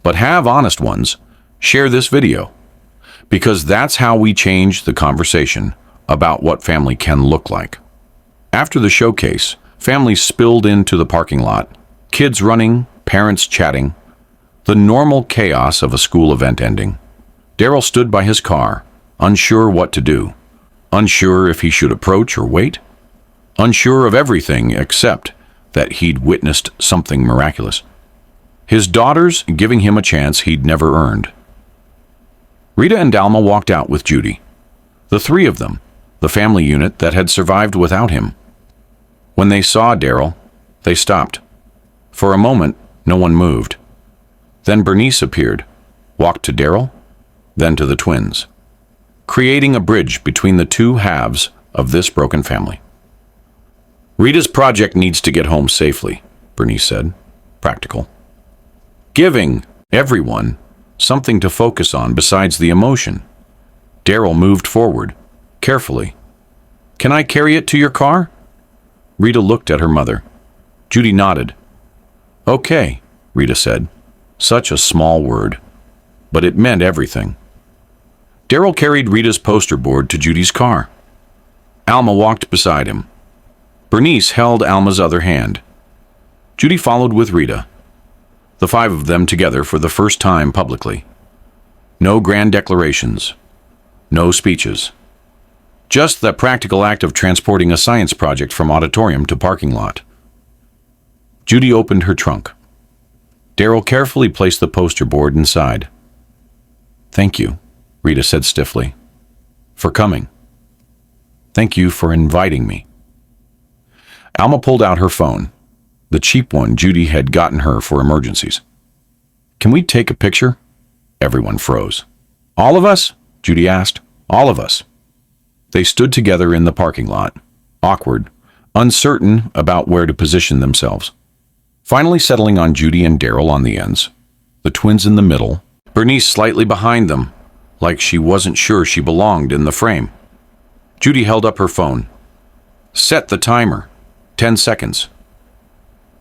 but have honest ones, share this video. Because that's how we change the conversation about what family can look like. After the showcase, families spilled into the parking lot, kids running, parents chatting, the normal chaos of a school event ending. Daryl stood by his car, unsure what to do, unsure if he should approach or wait, unsure of everything except that he'd witnessed something miraculous. His daughters giving him a chance he'd never earned. Rita and Alma walked out with Judy. The three of them, the family unit that had survived without him. When they saw Daryl, they stopped. For a moment, no one moved. Then Bernice appeared, walked to Daryl, then to the twins, creating a bridge between the two halves of this broken family. Rita's project needs to get home safely, Bernice said, practical. Giving everyone something to focus on besides the emotion. Daryl moved forward, carefully. Can I carry it to your car? Rita looked at her mother. Judy nodded. Okay, Rita said. Such a small word, but it meant everything. Daryl carried Rita's poster board to Judy's car. Alma walked beside him. Bernice held Alma's other hand. Judy followed with Rita. The five of them together for the first time publicly. No grand declarations. No speeches. Just the practical act of transporting a science project from auditorium to parking lot. Judy opened her trunk. Daryl carefully placed the poster board inside. Thank you, Rita said stiffly, for coming. Thank you for inviting me. Alma pulled out her phone, the cheap one Judy had gotten her for emergencies. Can we take a picture? Everyone froze. All of us? Judy asked. All of us. They stood together in the parking lot, awkward, uncertain about where to position themselves. Finally settling on Judy and Daryl on the ends, the twins in the middle, Bernice slightly behind them, like she wasn't sure she belonged in the frame. Judy held up her phone. Set the timer. 10 seconds.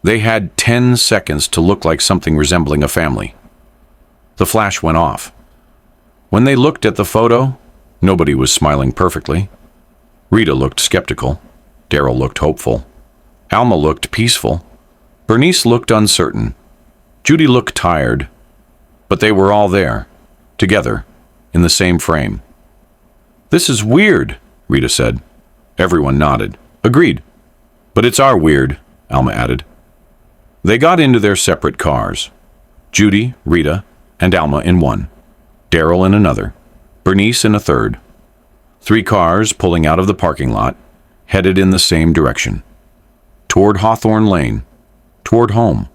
They had 10 seconds to look like something resembling a family. The flash went off. When they looked at the photo, nobody was smiling perfectly. Rita looked skeptical. Daryl looked hopeful. Alma looked peaceful. Bernice looked uncertain. Judy looked tired. But they were all there, together, in the same frame. This is weird, Rita said. Everyone nodded. Agreed. But it's our weird, Alma added. They got into their separate cars. Judy, Rita, and Alma in one. Daryl in another. Bernice in a third. 3 cars pulling out of the parking lot, headed in the same direction. Toward Hawthorne Lane. Toward home.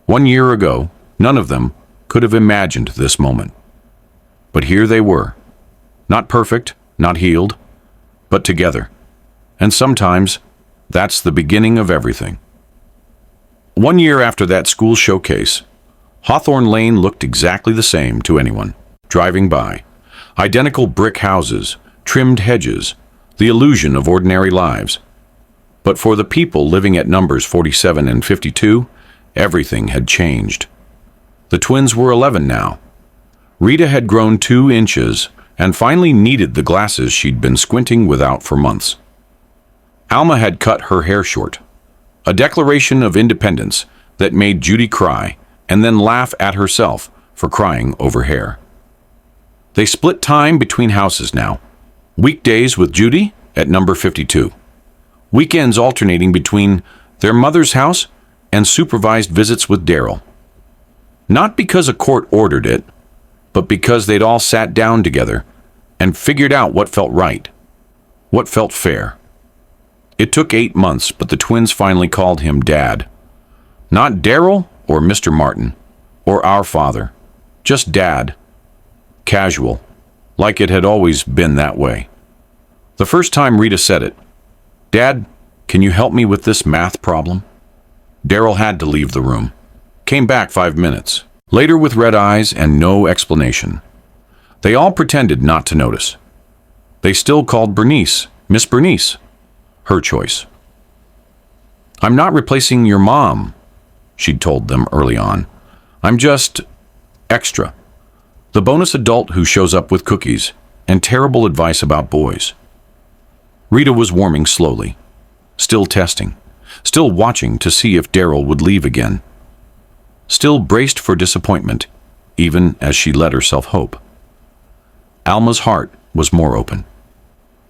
1 year ago, none of them could have imagined this moment. But here they were. Not perfect, not healed, but together. And sometimes, that's the beginning of everything. 1 year after that school showcase, Hawthorne Lane looked exactly the same to anyone driving by. Identical brick houses, trimmed hedges, the illusion of ordinary lives. But for the people living at numbers 47 and 52, everything had changed. The twins were 11 now. Rita had grown 2 inches and finally needed the glasses she'd been squinting without for months. Alma had cut her hair short, a declaration of independence that made Judy cry and then laugh at herself for crying over hair. They split time between houses now. Weekdays with Judy at number 52. Weekends alternating between their mother's house and supervised visits with Daryl. Not because a court ordered it, but because they'd all sat down together and figured out what felt right, what felt fair. It took 8 months, but the twins finally called him Dad. Not Daryl or Mr. Martin or our father, just Dad. Casual, like it had always been that way. The first time Rita said it, Dad, can you help me with this math problem? Daryl had to leave the room. Came back 5 minutes. Later with red eyes and no explanation. They all pretended not to notice. They still called Bernice, Miss Bernice. Her choice. I'm not replacing your mom, she'd told them early on. I'm just extra. The bonus adult who shows up with cookies and terrible advice about boys. Rita was warming slowly, still testing, still watching to see if Daryl would leave again. Still braced for disappointment, even as she let herself hope. Alma's heart was more open.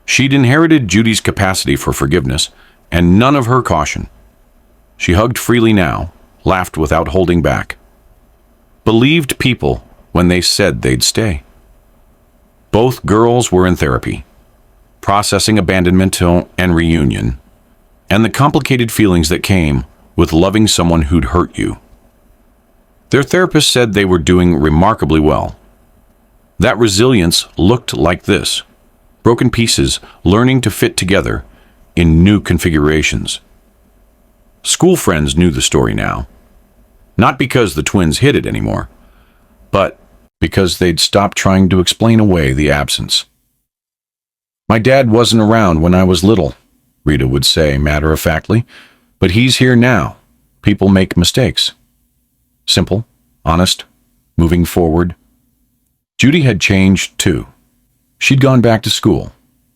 She'd inherited Judy's capacity for forgiveness and none of her caution. She hugged freely now, laughed without holding back. Believed people when they said they'd stay. Both girls were in therapy, processing abandonment and reunion, and the complicated feelings that came with loving someone who'd hurt you. Their therapist said they were doing remarkably well. That resilience looked like this: broken pieces learning to fit together in new configurations. School friends knew the story now, not because the twins hid it anymore, but because they'd stopped trying to explain away the absence. "My dad wasn't around when I was little," Rita would say matter-of-factly, "but he's here now. People make mistakes." Simple, honest, moving forward. Judy had changed too. She'd gone back to school,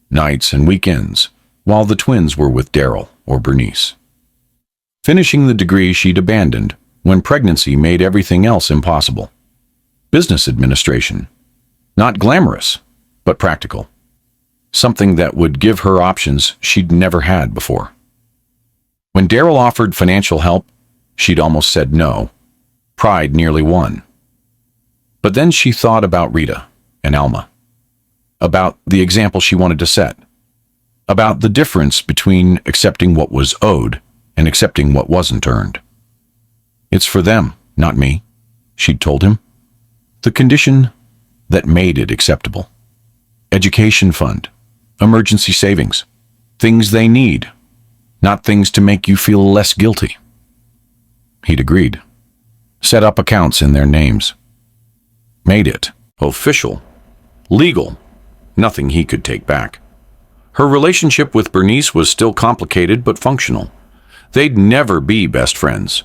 nights and weekends, while the twins were with Daryl or Bernice. Finishing the degree she'd abandoned when pregnancy made everything else impossible. Business administration. Not glamorous, but practical. Something that would give her options she'd never had before. When Daryl offered financial help, she'd almost said no. Pride nearly won. But then she thought about Rita and Alma. About the example she wanted to set. About the difference between accepting what was owed and accepting what wasn't earned. "It's for them, not me," she'd told him. The condition that made it acceptable. Education fund, emergency savings, things they need, not things to make you feel less guilty. He'd agreed. Set up accounts in their names. Made it official, legal, nothing he could take back. Her relationship with Bernice was still complicated but functional. They'd never be best friends.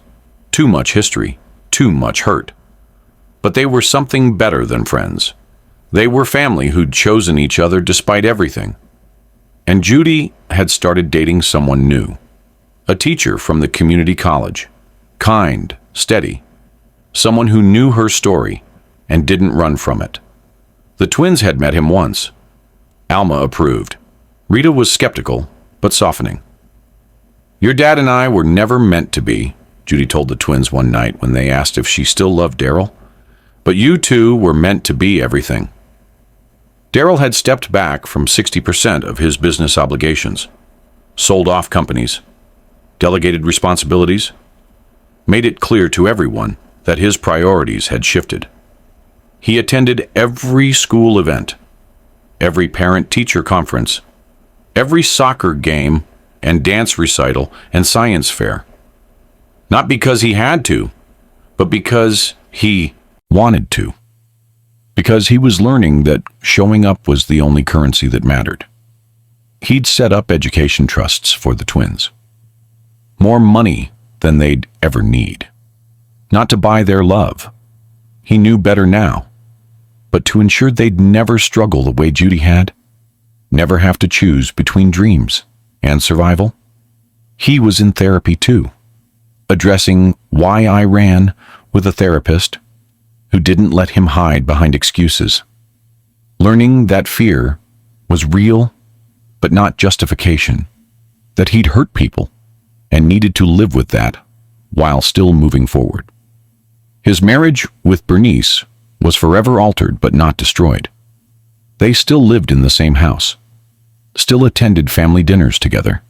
Too much history, too much hurt. But they were something better than friends. They were family who'd chosen each other despite everything. And Judy had started dating someone new. A teacher from the community college. Kind, steady. Someone who knew her story and didn't run from it. The twins had met him once. Alma approved. Rita was skeptical, but softening. "Your dad and I were never meant to be," Judy told the twins one night when they asked if she still loved Daryl. "But you two were meant to be everything." Daryl had stepped back from 60% of his business obligations, sold off companies, delegated responsibilities, made it clear to everyone that his priorities had shifted. He attended every school event, every parent-teacher conference, every soccer game and dance recital and science fair. Not because he had to, but because he wanted to. Because he was learning that showing up was the only currency that mattered. He'd set up education trusts for the twins. More money than they'd ever need. Not to buy their love. He knew better now. But to ensure they'd never struggle the way Judy had. Never have to choose between dreams and survival. He was in therapy too. Addressing why I ran with a therapist who didn't let him hide behind excuses. Learning that fear was real, but not justification. That he'd hurt people and needed to live with that while still moving forward. His marriage with Bernice was forever altered but not destroyed. They still lived in the same house, still attended family dinners together,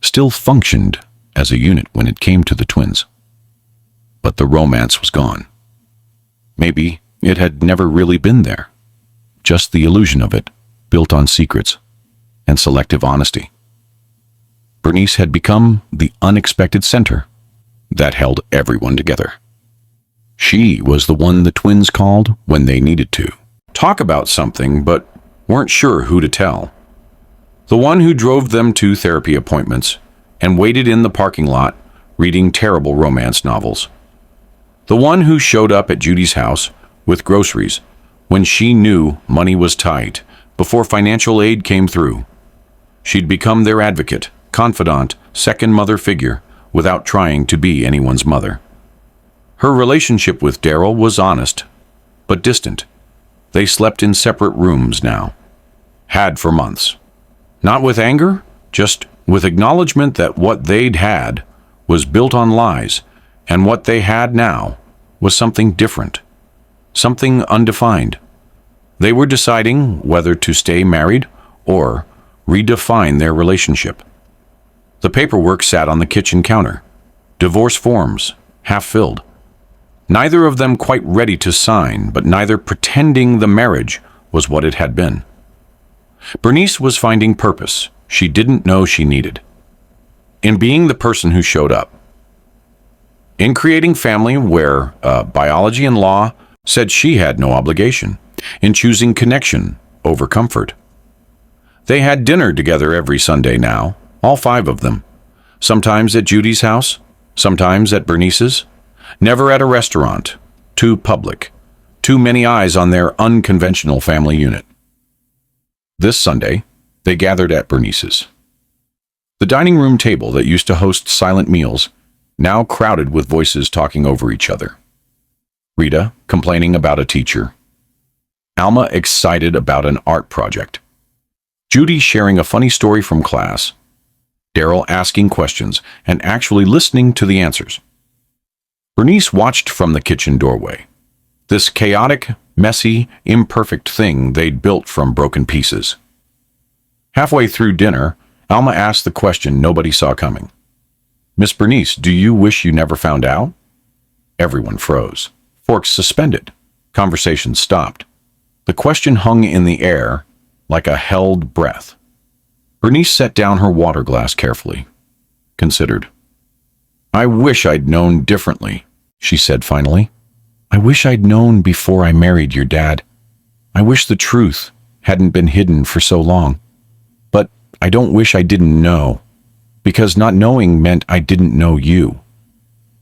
still functioned as a unit when it came to the twins. But the romance was gone. Maybe it had never really been there, just the illusion of it, built on secrets and selective honesty. Bernice had become the unexpected center that held everyone together. She was the one the twins called when they needed to talk about something but weren't sure who to tell. The one who drove them to therapy appointments and waited in the parking lot reading terrible romance novels. The one who showed up at Judy's house with groceries when she knew money was tight before financial aid came through. She'd become their advocate, confidant, second mother figure without trying to be anyone's mother. Her relationship with Daryl was honest, but distant. They slept in separate rooms now. Had for months. Not with anger, just with acknowledgement that what they'd had was built on lies, and what they had now was something different, something undefined. They were deciding whether to stay married or redefine their relationship. The paperwork sat on the kitchen counter. Divorce forms, half filled. Neither of them quite ready to sign, but neither pretending the marriage was what it had been. Bernice was finding purpose she didn't know she needed. In being the person who showed up. In creating family where biology and law said she had no obligation. In choosing connection over comfort. They had dinner together every Sunday now, all 5 of them. Sometimes at Judy's house, sometimes at Bernice's. Never at a restaurant, too public, too many eyes on their unconventional family unit. This Sunday, they gathered at Bernice's. The dining room table that used to host silent meals, now crowded with voices talking over each other. Rita complaining about a teacher. Alma excited about an art project. Judy sharing a funny story from class. Daryl asking questions and actually listening to the answers. Bernice watched from the kitchen doorway. This chaotic, messy, imperfect thing they'd built from broken pieces. Halfway through dinner, Alma asked the question nobody saw coming. "Miss Bernice, do you wish you never found out?" Everyone froze. Forks suspended. Conversation stopped. The question hung in the air like a held breath. Bernice set down her water glass carefully. Considered. "I wish I'd known differently," she said finally. "I wish I'd known before I married your dad. I wish the truth hadn't been hidden for so long. But I don't wish I didn't know, because not knowing meant I didn't know you.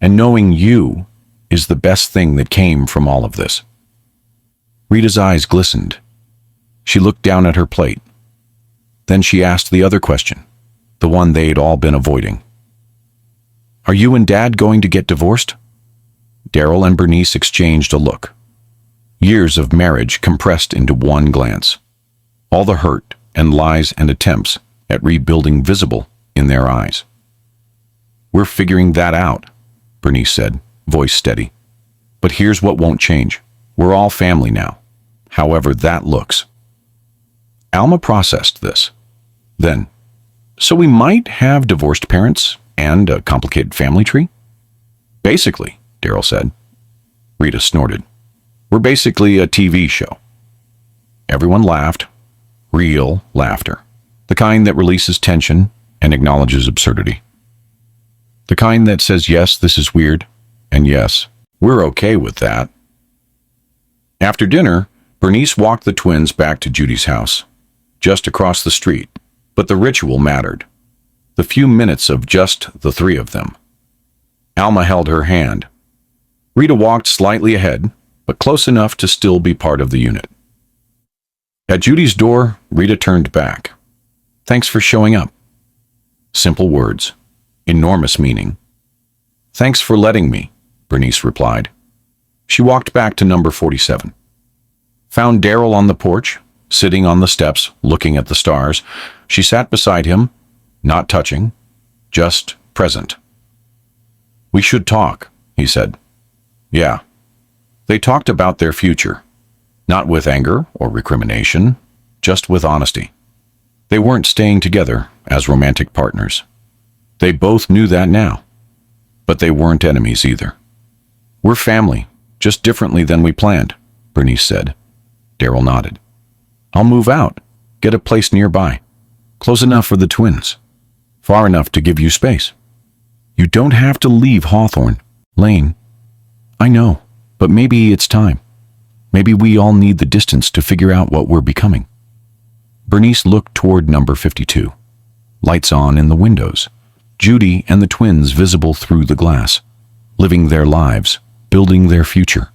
And knowing you is the best thing that came from all of this." Rita's eyes glistened. She looked down at her plate. Then she asked the other question, the one they'd all been avoiding. "Are you and Dad going to get divorced?" Daryl and Bernice exchanged a look. Years of marriage compressed into one glance. All the hurt and lies and attempts at rebuilding visible in their eyes. "We're figuring that out," Bernice said, voice steady. "But here's what won't change. We're all family now, however that looks." Alma processed this. Then, "So we might have divorced parents and a complicated family tree?" "Basically," Daryl said. Rita snorted. "We're basically a TV show." Everyone laughed. Real laughter. The kind that releases tension and acknowledges absurdity. The kind that says, yes, this is weird, and yes, we're okay with that. After dinner, Bernice walked the twins back to Judy's house, just across the street, but the ritual mattered. The few minutes of just the 3 of them. Alma held her hand. Rita walked slightly ahead, but close enough to still be part of the unit. At Judy's door, Rita turned back. "Thanks for showing up." Simple words, enormous meaning. "Thanks for letting me," Bernice replied. She walked back to number 47. Found Daryl on the porch, sitting on the steps, looking at the stars. She sat beside him, not touching, just present. "We should talk," he said. "Yeah." They talked about their future, not with anger or recrimination, just with honesty. They weren't staying together as romantic partners. They both knew that now. But they weren't enemies either. "We're family, just differently than we planned," Bernice said. Daryl nodded. "I'll move out, get a place nearby, close enough for the twins, far enough to give you space. You don't have to leave Hawthorne, Lane. I know, but maybe it's time. Maybe we all need the distance to figure out what we're becoming." Bernice looked toward number 52. Lights on in the windows. Judy and the twins visible through the glass, living their lives, building their future.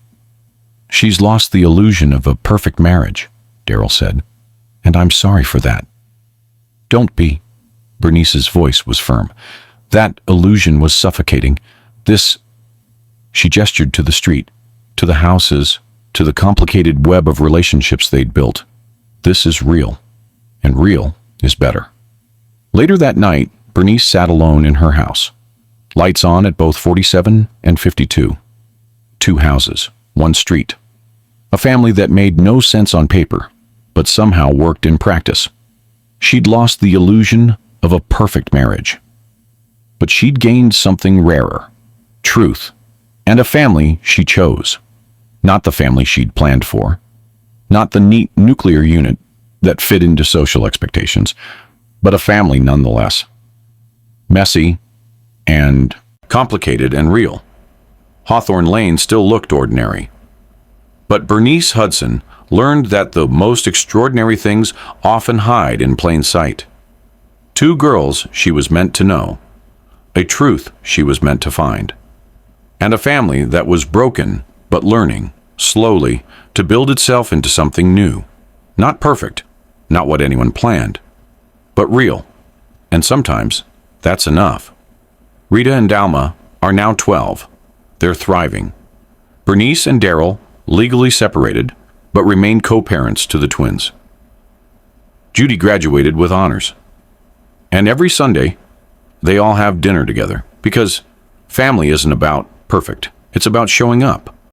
"She's lost the illusion of a perfect marriage," Daryl said, "and I'm sorry for that." "Don't be." Bernice's voice was firm. "That illusion was suffocating. This..." She gestured to the street, to the houses, to the complicated web of relationships they'd built. This is real, and real is better. Later that night, Bernice sat alone in her house. Lights on at both 47 and 52. 2 houses, 1 street. A family that made no sense on paper, but somehow worked in practice. She'd lost the illusion of a perfect marriage. But she'd gained something rarer: truth, and a family she chose. Not the family she'd planned for. Not the neat nuclear unit that fit into social expectations, but a family nonetheless. Messy and complicated and real. Hawthorne Lane still looked ordinary. But Bernice Hudson learned that the most extraordinary things often hide in plain sight. 2 girls she was meant to know. A truth she was meant to find. And a family that was broken, but learning, slowly, to build itself into something new. Not perfect, not what anyone planned, but real. And sometimes, that's enough. Rita and Dalma are now 12. They're thriving. Bernice and Daryl, legally separated, but remain co-parents to the twins. Judy graduated with honors. And every Sunday, they all have dinner together, because family isn't about perfect. It's about showing up.